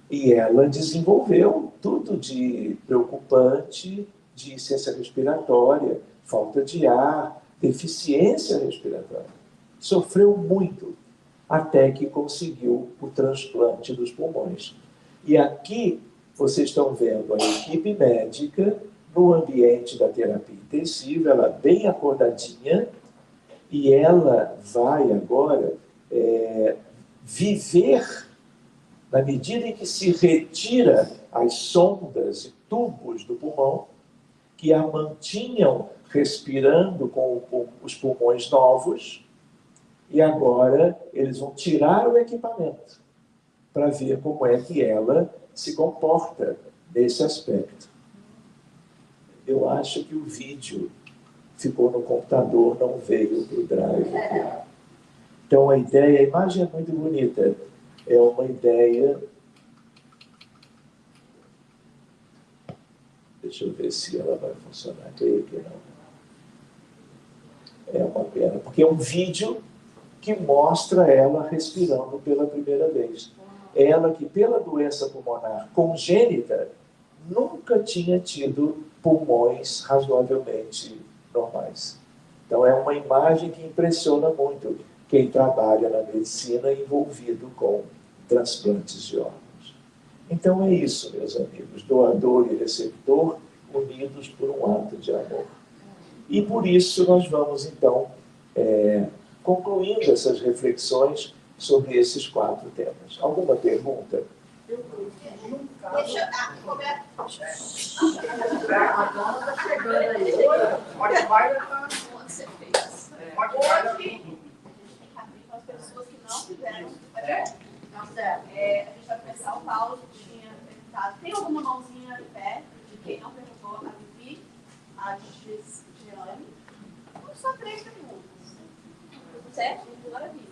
E ela desenvolveu tudo de preocupante, de insuficiência respiratória, falta de ar, deficiência respiratória. Sofreu muito, até que conseguiu o transplante dos pulmões. E aqui vocês estão vendo a equipe médica no ambiente da terapia intensiva, ela bem acordadinha, e ela vai agora viver, na medida em que se retira as sondas e tubos do pulmão, que a mantinham respirando com os pulmões novos, e agora eles vão tirar o equipamento para ver como é que ela se comporta nesse aspecto. Eu acho que o vídeo ficou no computador, não veio para o drive. Então a imagem é muito bonita. É uma ideia... Deixa eu ver se ela vai funcionar. Creio que não. É uma pena, porque é um vídeo que mostra ela respirando pela primeira vez. Ela que, pela doença pulmonar congênita, nunca tinha tido pulmões razoavelmente normais. Então é uma imagem que impressiona muito quem trabalha na medicina envolvido com transplantes de órgãos. Então é isso, meus amigos, doador e receptor unidos por um ato de amor. E por isso nós vamos, então, concluindo essas reflexões sobre esses 4 temas. Alguma pergunta? Eu vi um caso. A dona está chegando aí. Rottweiler está. Hoje, as pessoas que não fizeram. A gente vai começar o Paulo, que tinha perguntado. Tem alguma mãozinha de pé de quem não perguntou? A Vivi, a Gigiane. Só 3 perguntas. Certo? Agora, Vivi.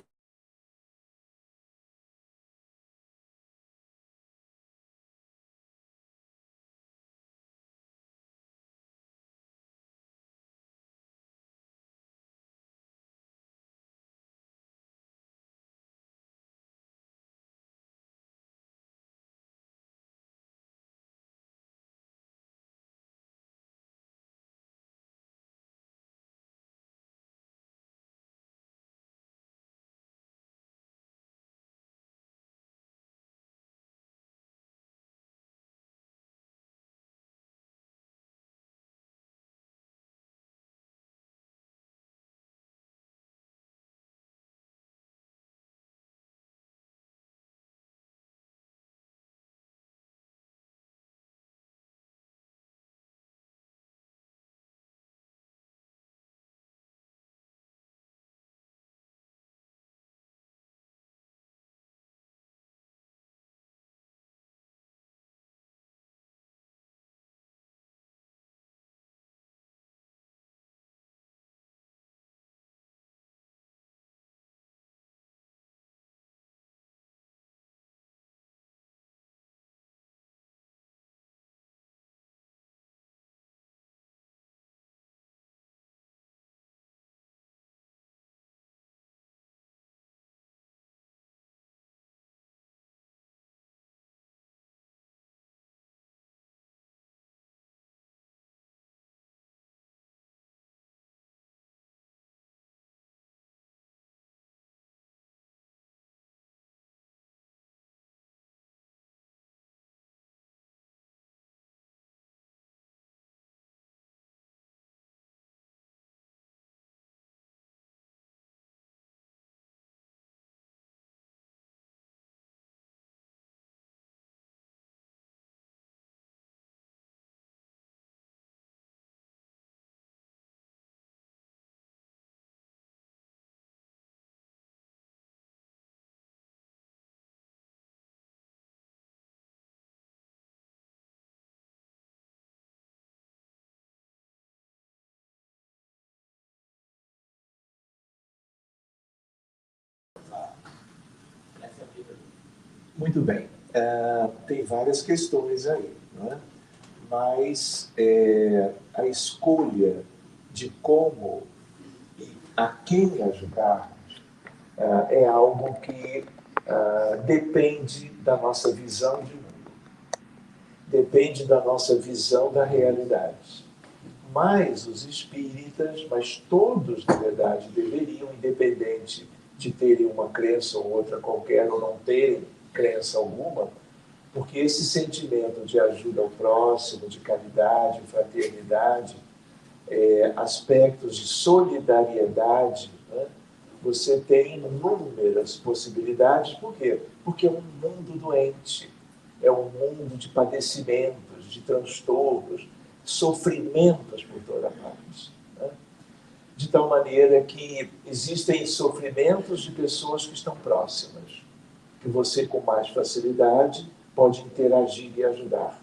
Muito bem. Tem várias questões aí, não é? Mas a escolha de como e a quem ajudar é algo que depende da nossa visão de mundo, depende da nossa visão da realidade. Mas os espíritas, mas todos, na verdade, deveriam, independente de terem uma crença ou outra qualquer, ou não terem crença alguma, Porque esse sentimento de ajuda ao próximo, de caridade, fraternidade, aspectos de solidariedade, né? Você tem inúmeras possibilidades. Por quê? Porque é um mundo doente, é um mundo de padecimentos, de transtornos, sofrimentos por toda parte. Né? De tal maneira que existem sofrimentos de pessoas que estão próximas, que você, com mais facilidade, pode interagir e ajudar.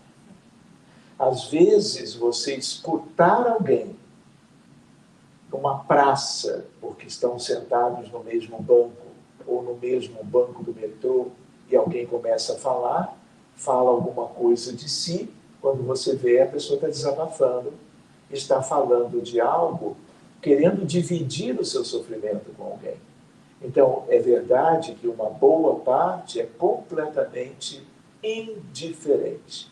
Às vezes, você escutar alguém numa praça, porque estão sentados no mesmo banco, ou no mesmo banco do metrô, e alguém começa a falar, fala alguma coisa de si, quando você vê, a pessoa está desabafando, está falando de algo, querendo dividir o seu sofrimento com alguém. Então, é verdade que uma boa parte é completamente indiferente,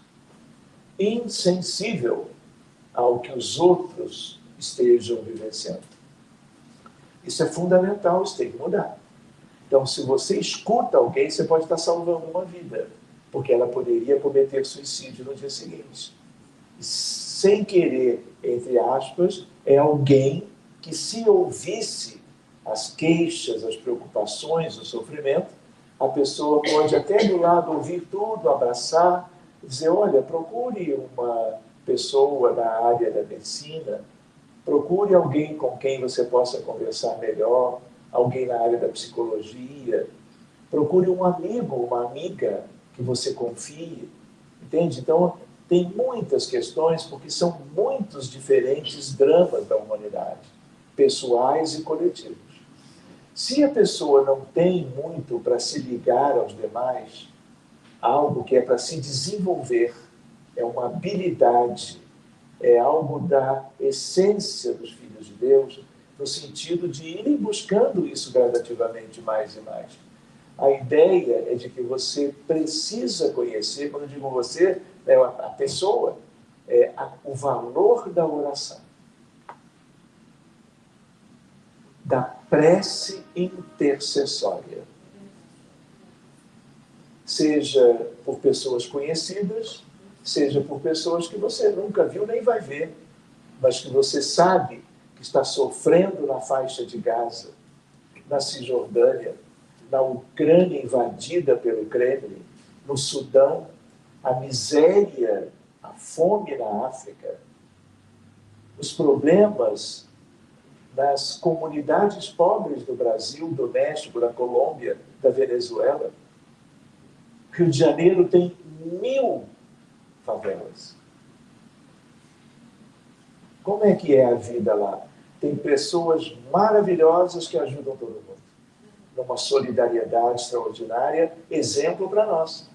insensível ao que os outros estejam vivenciando. Isso é fundamental, isso tem que mudar. Então, se você escuta alguém, você pode estar salvando uma vida, porque ela poderia cometer suicídio no dia seguinte. E, sem querer, entre aspas, é alguém que, se ouvisse as queixas, as preocupações, o sofrimento, a pessoa pode até do lado ouvir tudo, abraçar, dizer, olha, procure uma pessoa na área da medicina, procure alguém com quem você possa conversar melhor, alguém na área da psicologia, procure um amigo, uma amiga que você confie, entende? Então, tem muitas questões, porque são muitos diferentes dramas da humanidade, pessoais e coletivos. Se a pessoa não tem muito para se ligar aos demais, algo que é para se desenvolver, é uma habilidade, é algo da essência dos filhos de Deus, no sentido de irem buscando isso gradativamente mais e mais. A ideia é de que você precisa conhecer, quando eu digo você, a pessoa, o valor da oração, da prece intercessória. Seja por pessoas conhecidas, seja por pessoas que você nunca viu nem vai ver, mas que você sabe que está sofrendo na faixa de Gaza, na Cisjordânia, na Ucrânia invadida pelo Kremlin, no Sudão, a miséria, a fome na África, os problemas das comunidades pobres do Brasil, do México, da Colômbia, da Venezuela. Rio de Janeiro tem 1000 favelas. Como é que é a vida lá? Tem pessoas maravilhosas que ajudam todo mundo. Numa solidariedade extraordinária, exemplo para nós.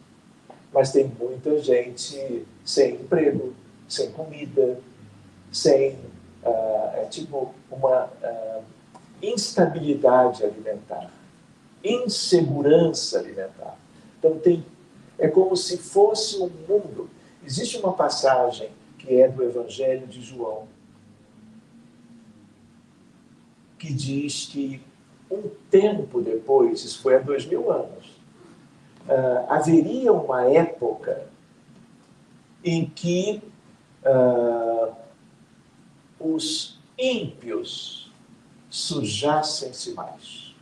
Mas tem muita gente sem emprego, sem comida, sem uma instabilidade alimentar, insegurança alimentar. Então é como se fosse um mundo. Existe uma passagem que é do Evangelho de João, que diz que um tempo depois, isso foi há 2000 anos, haveria uma época em que os ímpios sujassem-se mais.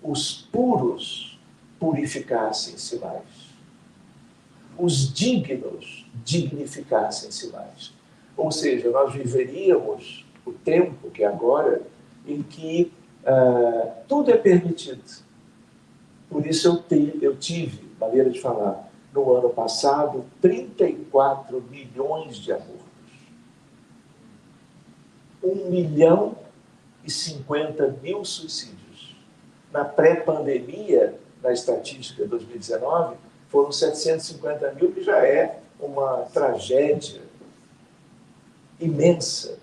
Os puros purificassem-se mais. Os dignos dignificassem-se mais. Ou seja, nós viveríamos o tempo que é agora, em que tudo é permitido. Por isso eu tive, maneira de falar, no ano passado, 34 milhões de abortos. 1.050.000 suicídios. Na pré-pandemia, na estatística de 2019, foram 750.000, que já é uma tragédia imensa.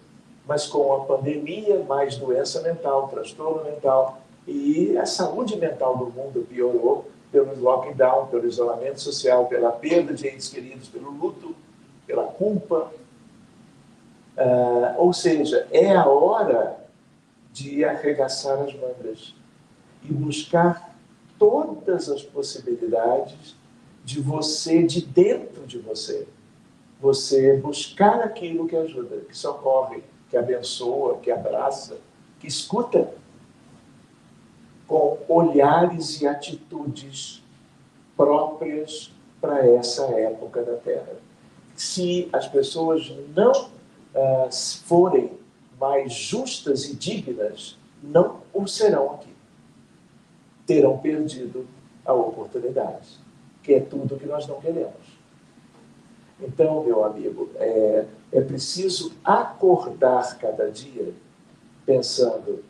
Mas com a pandemia, mais doença mental, transtorno mental, e a saúde mental do mundo piorou pelo lockdown, pelo isolamento social, pela perda de entes queridos, pelo luto, pela culpa. Ou seja, é a hora de arregaçar as mangas e buscar todas todas as possibilidades de você, de dentro de você, você buscar aquilo que ajuda, que socorre, que abençoa, que abraça, que escuta, com olhares e atitudes próprias para essa época da Terra. Se as pessoas não forem mais justas e dignas, não o serão aqui. Terão perdido a oportunidade, que é tudo que nós não queremos. Então, meu amigo, é preciso acordar cada dia pensando,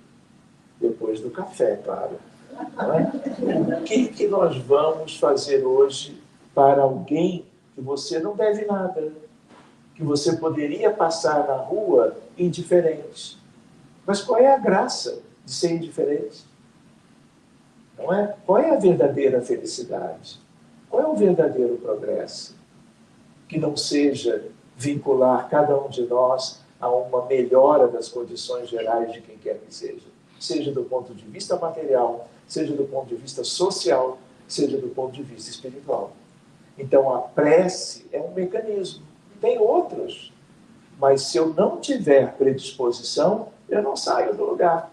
depois do café, claro, não é? O que nós vamos fazer hoje para alguém que você não deve nada, que você poderia passar na rua indiferente? Mas qual é a graça de ser indiferente? Não é? Qual é a verdadeira felicidade? Qual é o verdadeiro progresso? Que não seja vincular cada um de nós a uma melhora das condições gerais de quem quer que seja do ponto de vista material, seja do ponto de vista social, seja do ponto de vista espiritual. Então a prece é um mecanismo, tem outros, mas se eu não tiver predisposição, eu não saio do lugar.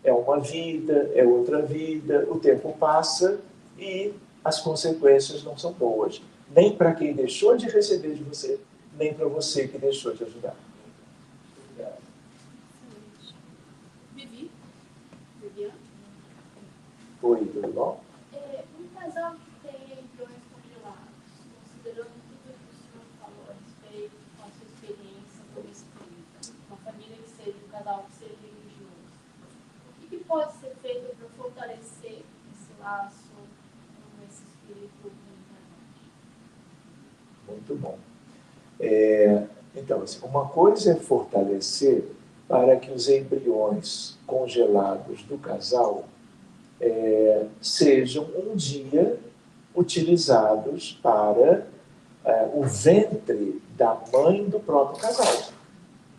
É uma vida, é outra vida, o tempo passa e as consequências não são boas. Nem para quem deixou de receber de você, nem para você que deixou de ajudar. Vivi? Viviane? Oi, tudo bom? Um casal que tem embriões congelados, considerando tudo o que o senhor falou a respeito, com a sua experiência como espírita, uma família que seja um casal que seja religioso, o que pode ser feito para fortalecer esse laço com esse espírito reencarnante? Muito bom. Então, assim, uma coisa é fortalecer para que os embriões congelados do casal sejam um dia utilizados para o ventre da mãe do próprio casal,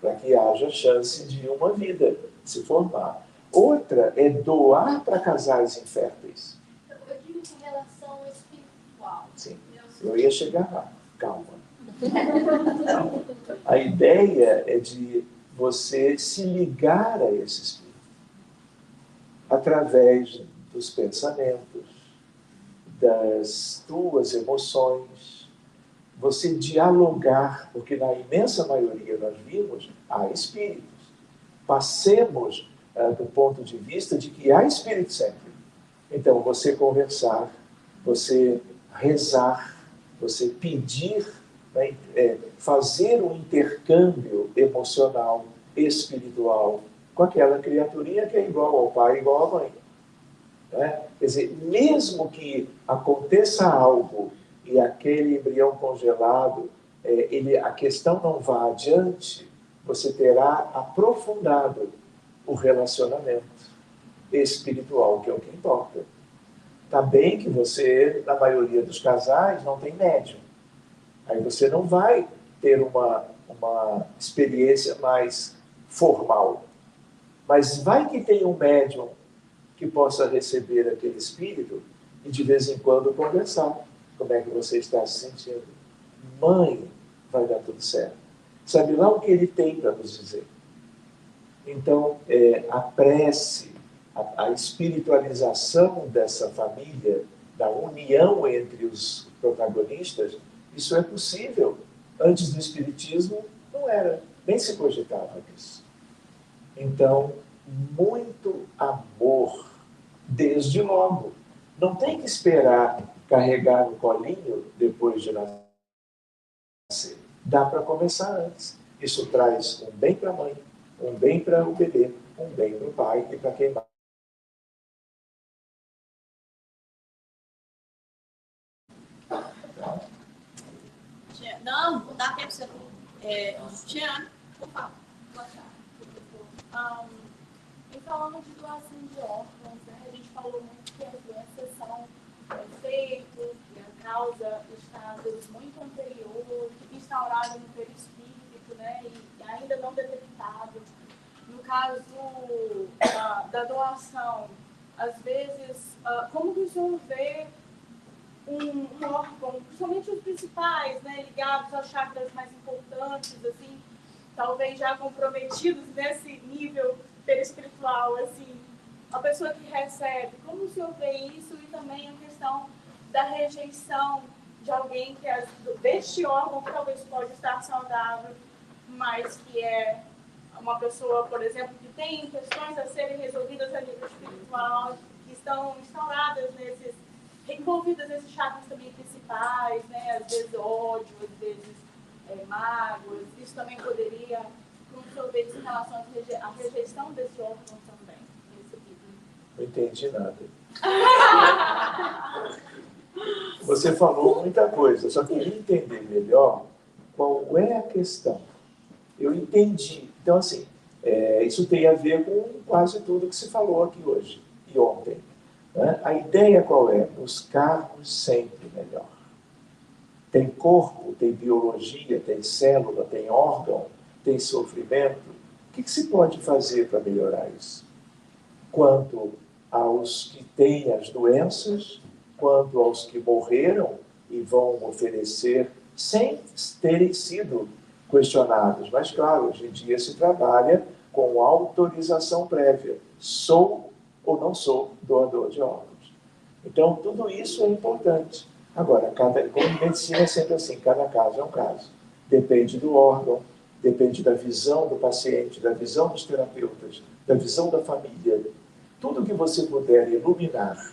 para que haja chance de uma vida se formar. Outra é doar para casais inférteis. Eu digo com relação espiritual. Sim, eu ia chegar lá, calma. A ideia é de você se ligar a esse espírito através dos pensamentos, das tuas emoções, você dialogar, porque na imensa maioria nós vimos, há espíritos. Passemos do ponto de vista de que há espírito sempre. Então, você conversar, você rezar, você pedir, né, fazer um intercâmbio emocional, espiritual, com aquela criaturinha que é igual ao pai, igual à mãe. Né? Quer dizer, mesmo que aconteça algo e aquele embrião congelado, a questão não vá adiante, você terá aprofundado o relacionamento espiritual, que é o que importa. Está bem que você, na maioria dos casais, não tem médium. Aí você não vai ter uma experiência mais formal. Mas vai que tem um médium que possa receber aquele espírito e de vez em quando conversar. Como é que você está se sentindo? Mãe, vai dar tudo certo. Sabe lá o que ele tem para nos dizer. Então, a prece, a espiritualização dessa família, da união entre os protagonistas, isso é possível. Antes do Espiritismo, não era, nem se cogitava nisso. Então, muito amor, desde logo. Não tem que esperar carregar no colinho depois de nascer. Dá para começar antes. Isso traz um bem para a mãe, um bem para o bebê, um bem para o pai e para quem mais. Não, dá tempo você. Tiana, por favor. E falando de doação de órgãos, né, a gente falou muito que as doenças são efeitos, que a causa está muito anterior, instaurada no perispírito, né, e ainda não detectado. No caso da doação, às vezes, como que o senhor vê um órgão, principalmente os principais, né, ligados aos chakras mais importantes, assim, talvez já comprometidos nesse nível perispiritual, assim, a pessoa que recebe, como o senhor vê isso? E também a questão da rejeição de alguém que deste órgão que talvez pode estar saudável, mas que é uma pessoa, por exemplo, que tem questões a serem resolvidas a nível espiritual, que estão instauradas envolvidas nesses chakras também principais, né? Às vezes ódio, às vezes mágoas. Isso também poderia, como o senhor vê isso em relação à rejeição desse órgão também, recebido? Não entendi nada. Você falou muita coisa, só queria entender melhor qual é a questão. Eu entendi. Então, assim, isso tem a ver com quase tudo que se falou aqui hoje e ontem. Né? A ideia qual é? Buscarmos sempre melhor. Tem corpo, tem biologia, tem célula, tem órgão, tem sofrimento. O que se pode fazer para melhorar isso? Quanto aos que têm as doenças, quanto aos que morreram e vão oferecer sem terem sido questionados. Mas, claro, hoje em dia se trabalha com autorização prévia. Sou ou não sou doador de órgãos. Então, tudo isso é importante. Agora, como medicina é sempre assim, cada caso é um caso. Depende do órgão, depende da visão do paciente, da visão dos terapeutas, da visão da família. Tudo que você puder iluminar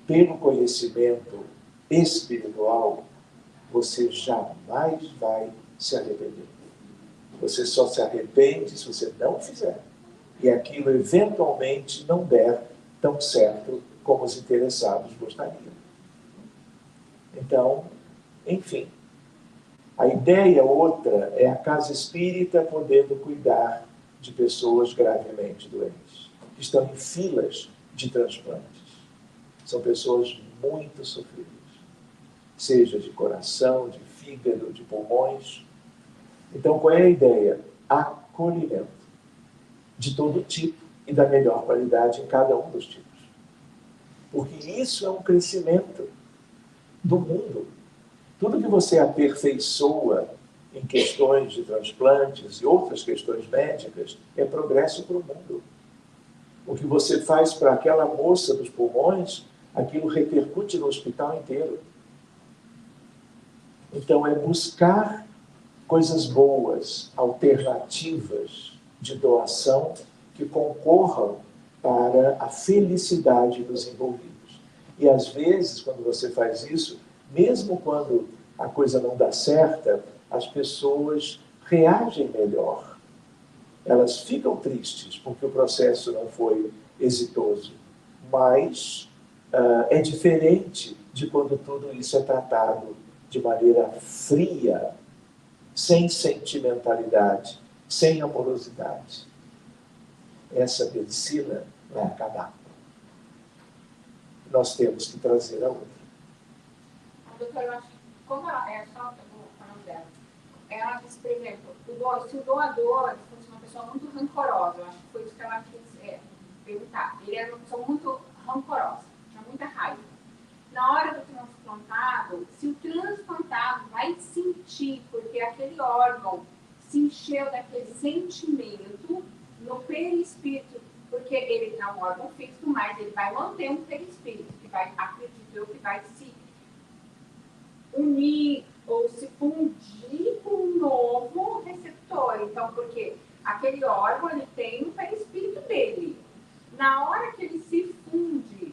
pelo conhecimento espiritual, você jamais vai se arrepender. Você só se arrepende se você não fizer. E aquilo eventualmente não der tão certo como os interessados gostariam. Então, enfim, a ideia outra é a casa espírita podendo cuidar de pessoas gravemente doentes, que estão em filas de transplantes. São pessoas muito sofridas, seja de coração, de fígado, de pulmões. Então, qual é a ideia? Acolhimento de todo tipo e da melhor qualidade em cada um dos tipos. Porque isso é um crescimento do mundo. Tudo que você aperfeiçoa em questões de transplantes e outras questões médicas é progresso para o mundo. O que você faz para aquela moça dos pulmões, aquilo repercute no hospital inteiro. Então, é buscar coisas boas, alternativas de doação que concorram para a felicidade dos envolvidos. E, às vezes, quando você faz isso, mesmo quando a coisa não dá certa, as pessoas reagem melhor. Elas ficam tristes porque o processo não foi exitoso. Mas é diferente de quando tudo isso é tratado de maneira fria, sem sentimentalidade, sem amorosidade. Essa medicina vai acabar. Nós temos que trazer a outra. Doutora, eu acho que como ela é só falando dela, ela disse, por exemplo, se o doador fosse uma pessoa muito rancorosa, eu acho que foi isso que ela quis perguntar. Ele era uma pessoa muito rancorosa, tinha muita raiva. Na hora do transplantado, se o transplantado vai sentir, porque aquele órgão se encheu daquele sentimento no perispírito, porque ele não é um órgão fixo, mas ele vai manter um perispírito, que vai, acredito eu, que vai se unir ou se fundir com um novo receptor. Então, porque aquele órgão, ele tem um perispírito dele. Na hora que ele se funde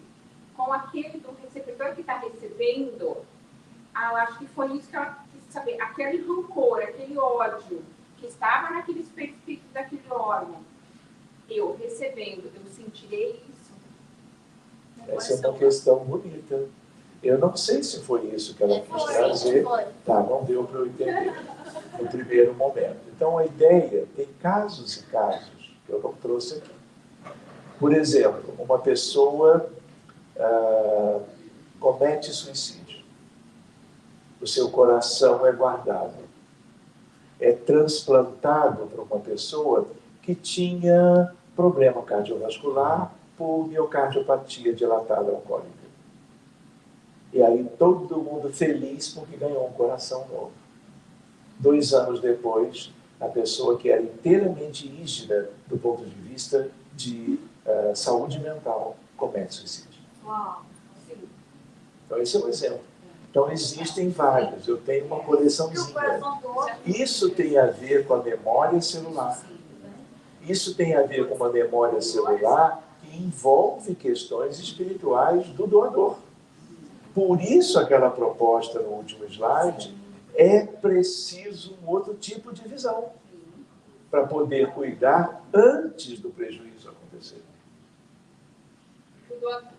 com aquele do receptor que está recebendo, eu acho que foi isso que ela quis saber. Aquele rancor, aquele ódio que estava naquele perispírito daquele órgão, eu recebendo, eu sentirei isso? Essa é uma questão bonita. Eu não sei se foi isso que ela quis trazer. Tá, não deu para eu entender no primeiro momento. Então, a ideia, tem casos e casos que eu não trouxe aqui. Por exemplo, uma pessoa comete suicídio. O seu coração é guardado. É transplantado para uma pessoa que tinha problema cardiovascular por miocardiopatia dilatada alcoólica. E aí todo mundo feliz porque ganhou um coração novo. 2 anos depois, a pessoa que era inteiramente rígida do ponto de vista de saúde mental comete suicídio. Uau, sim. Então esse é um exemplo. Então existem vários, eu tenho uma coleçãozinha. Isso tem a ver com a memória celular. Isso tem a ver com uma memória celular que envolve questões espirituais do doador. Por isso aquela proposta no último slide, é preciso um outro tipo de visão para poder cuidar antes do prejuízo acontecer.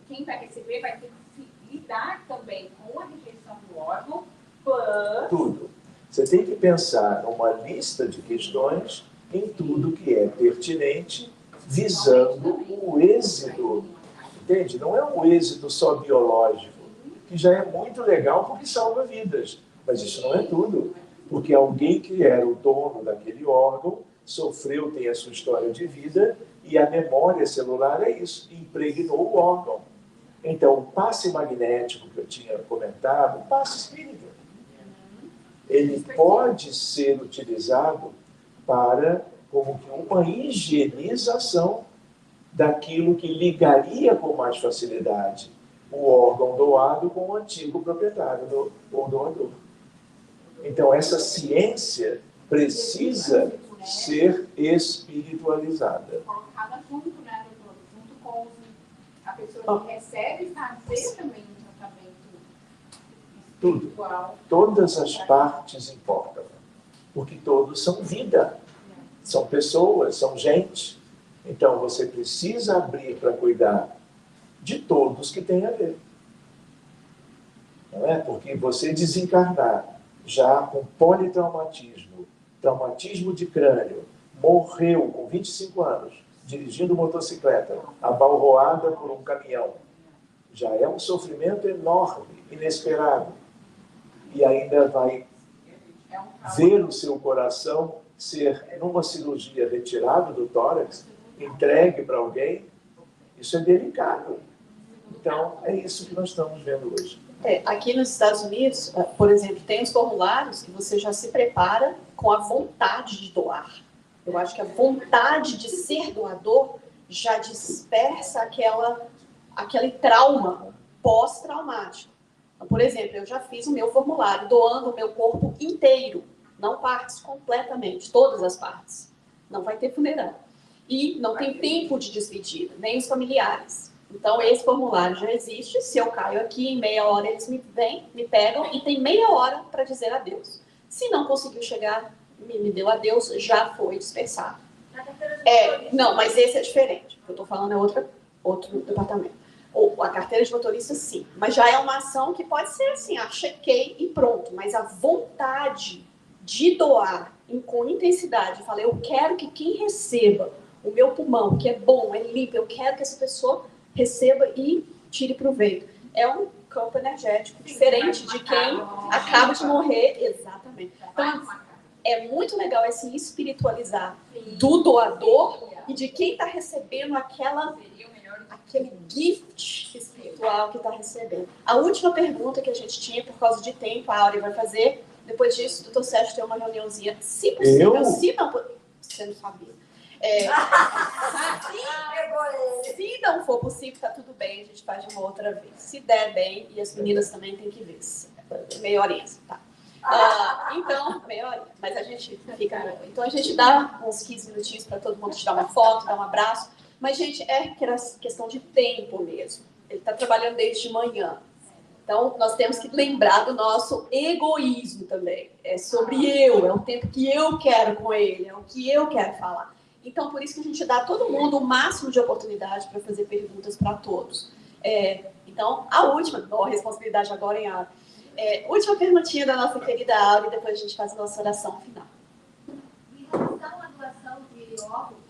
Quem vai receber vai ter que lidar também com a rejeição do órgão, Tudo. Você tem que pensar numa lista de questões em tudo que é pertinente, visando o êxito. Entende? Não é um êxito só biológico, que já é muito legal porque salva vidas. Mas isso não é tudo. Porque alguém que era o dono daquele órgão sofreu, tem a sua história de vida, e a memória celular é isso, impregnou o órgão. Então, o passe magnético que eu tinha comentado, o passe espírita, ele pode ser utilizado para como que uma higienização daquilo que ligaria com mais facilidade o órgão doado com o antigo proprietário ou doador. Então, essa ciência precisa ser espiritualizada. colocada junto, né, doutor? Junto com a pessoa que recebe, fazer também um tratamento Tudo. igual. Todas as partes importam, porque todos são vida, são pessoas, são gente. Então, você precisa abrir para cuidar de todos que tem a ver. Não é? Porque você desencarnar já com politraumatismo, traumatismo de crânio, morreu com 25 anos, dirigindo motocicleta, abalroada por um caminhão, já é um sofrimento enorme, inesperado. E ainda vai ver o seu coração ser, numa cirurgia, retirado do tórax, entregue para alguém, isso é delicado. Então, é isso que nós estamos vendo hoje. Aqui nos Estados Unidos, por exemplo, tem os formulários que você já se prepara com a vontade de doar. Eu acho que a vontade de ser doador já dispersa aquele trauma pós-traumático. Então, por exemplo, eu já fiz o meu formulário doando o meu corpo inteiro, não partes, completamente, todas as partes. Não vai ter funeral. E não tem tempo de despedida, nem os familiares. Então, esse formulário já existe. Se eu caio aqui, em meia hora eles me vêm, me pegam e tem meia hora para dizer adeus. Se não conseguiu chegar, me deu adeus, já foi dispensado. Não, mas esse é diferente. O que eu estou falando é outro departamento. Ou a carteira de motorista, sim. Mas já é uma ação que pode ser assim, chequei e pronto. Mas a vontade de doar com intensidade, falei, eu quero que quem receba o meu pulmão, que é bom, é limpo, eu quero que essa pessoa receba e tire proveito. É um campo energético diferente de quem acaba de morrer. Exatamente. Então, é muito legal esse espiritualizar do doador e de quem está recebendo aquele gift espiritual que está recebendo. A última pergunta que a gente tinha, por causa de tempo, a Áurea vai fazer. Depois disso, o doutor Sérgio tem uma reuniãozinha. Se possível, se não... Você não sabia. Se não for possível, tá tudo bem, a gente faz de uma outra vez. Se der bem, e as meninas também têm que ver. Meia horinha, tá? Então, meia horinha, mas a gente fica... Então a gente dá uns 15 minutinhos para todo mundo tirar uma foto, dar um abraço. Mas, gente, é questão de tempo mesmo. Ele está trabalhando desde manhã. Então, nós temos que lembrar do nosso egoísmo também. É sobre eu, é o tempo que eu quero com ele, é o que eu quero falar. Então, por isso que a gente dá a todo mundo o máximo de oportunidade para fazer perguntas para todos. Então, a última, a responsabilidade agora em Áurea. Última perguntinha da nossa querida Áurea, e depois a gente faz a nossa oração final. Em relação à doação de órgãos,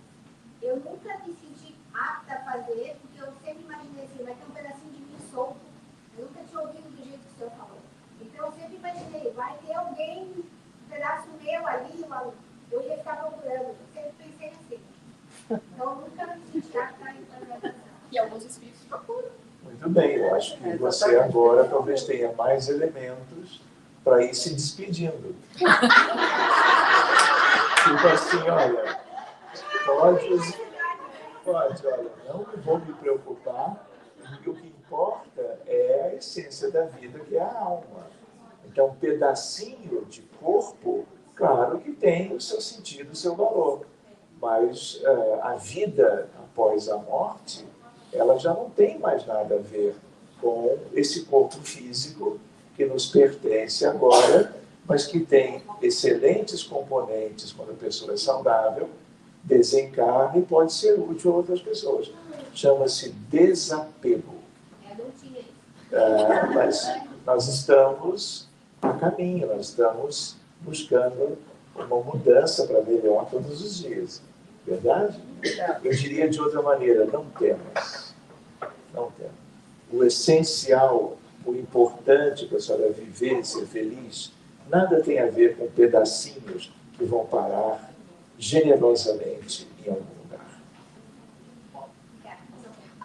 eu nunca me senti apta a fazer, porque eu sempre imaginei assim, vai ter um pedacinho de mim solto. Eu nunca tinha ouvido do jeito que o senhor falou. Então, eu sempre imaginei, vai ter alguém, um pedaço meu ali, eu ia ficar procurando. Eu sempre pensei assim. Então, eu nunca me senti apta a fazer. E é Muito bem, eu acho que você agora talvez tenha mais elementos para ir se despedindo. Tipo assim, olha, pode, olha, não vou me preocupar, e o que importa é a essência da vida, que é a alma. Então, um pedacinho de corpo, claro que tem o seu sentido, o seu valor, mas a vida após a morte, ela já não tem mais nada a ver com esse corpo físico que nos pertence agora, mas que tem excelentes componentes quando a pessoa é saudável, desencarna e pode ser útil a outras pessoas. Chama-se desapego. Não tinha isso. Mas nós estamos a caminho, nós estamos buscando uma mudança para melhor todos os dias. Verdade? Eu diria de outra maneira, não temas. Não temas. O essencial, o importante para a senhora viver e ser feliz, nada tem a ver com pedacinhos que vão parar generosamente em algum lugar.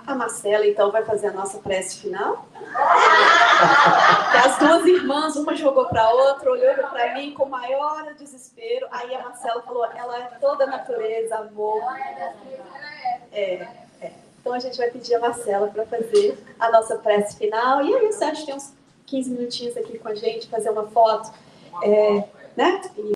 A Marcela, então, vai fazer a nossa prece final. E as duas irmãs, uma jogou para a outra, olhou para mim com maior desespero. Aí a Marcela falou, ela é toda natureza, amor. Então a gente vai pedir a Marcela para fazer a nossa prece final. E aí o Sérgio tem uns 15 minutinhos aqui com a gente, fazer uma foto, né?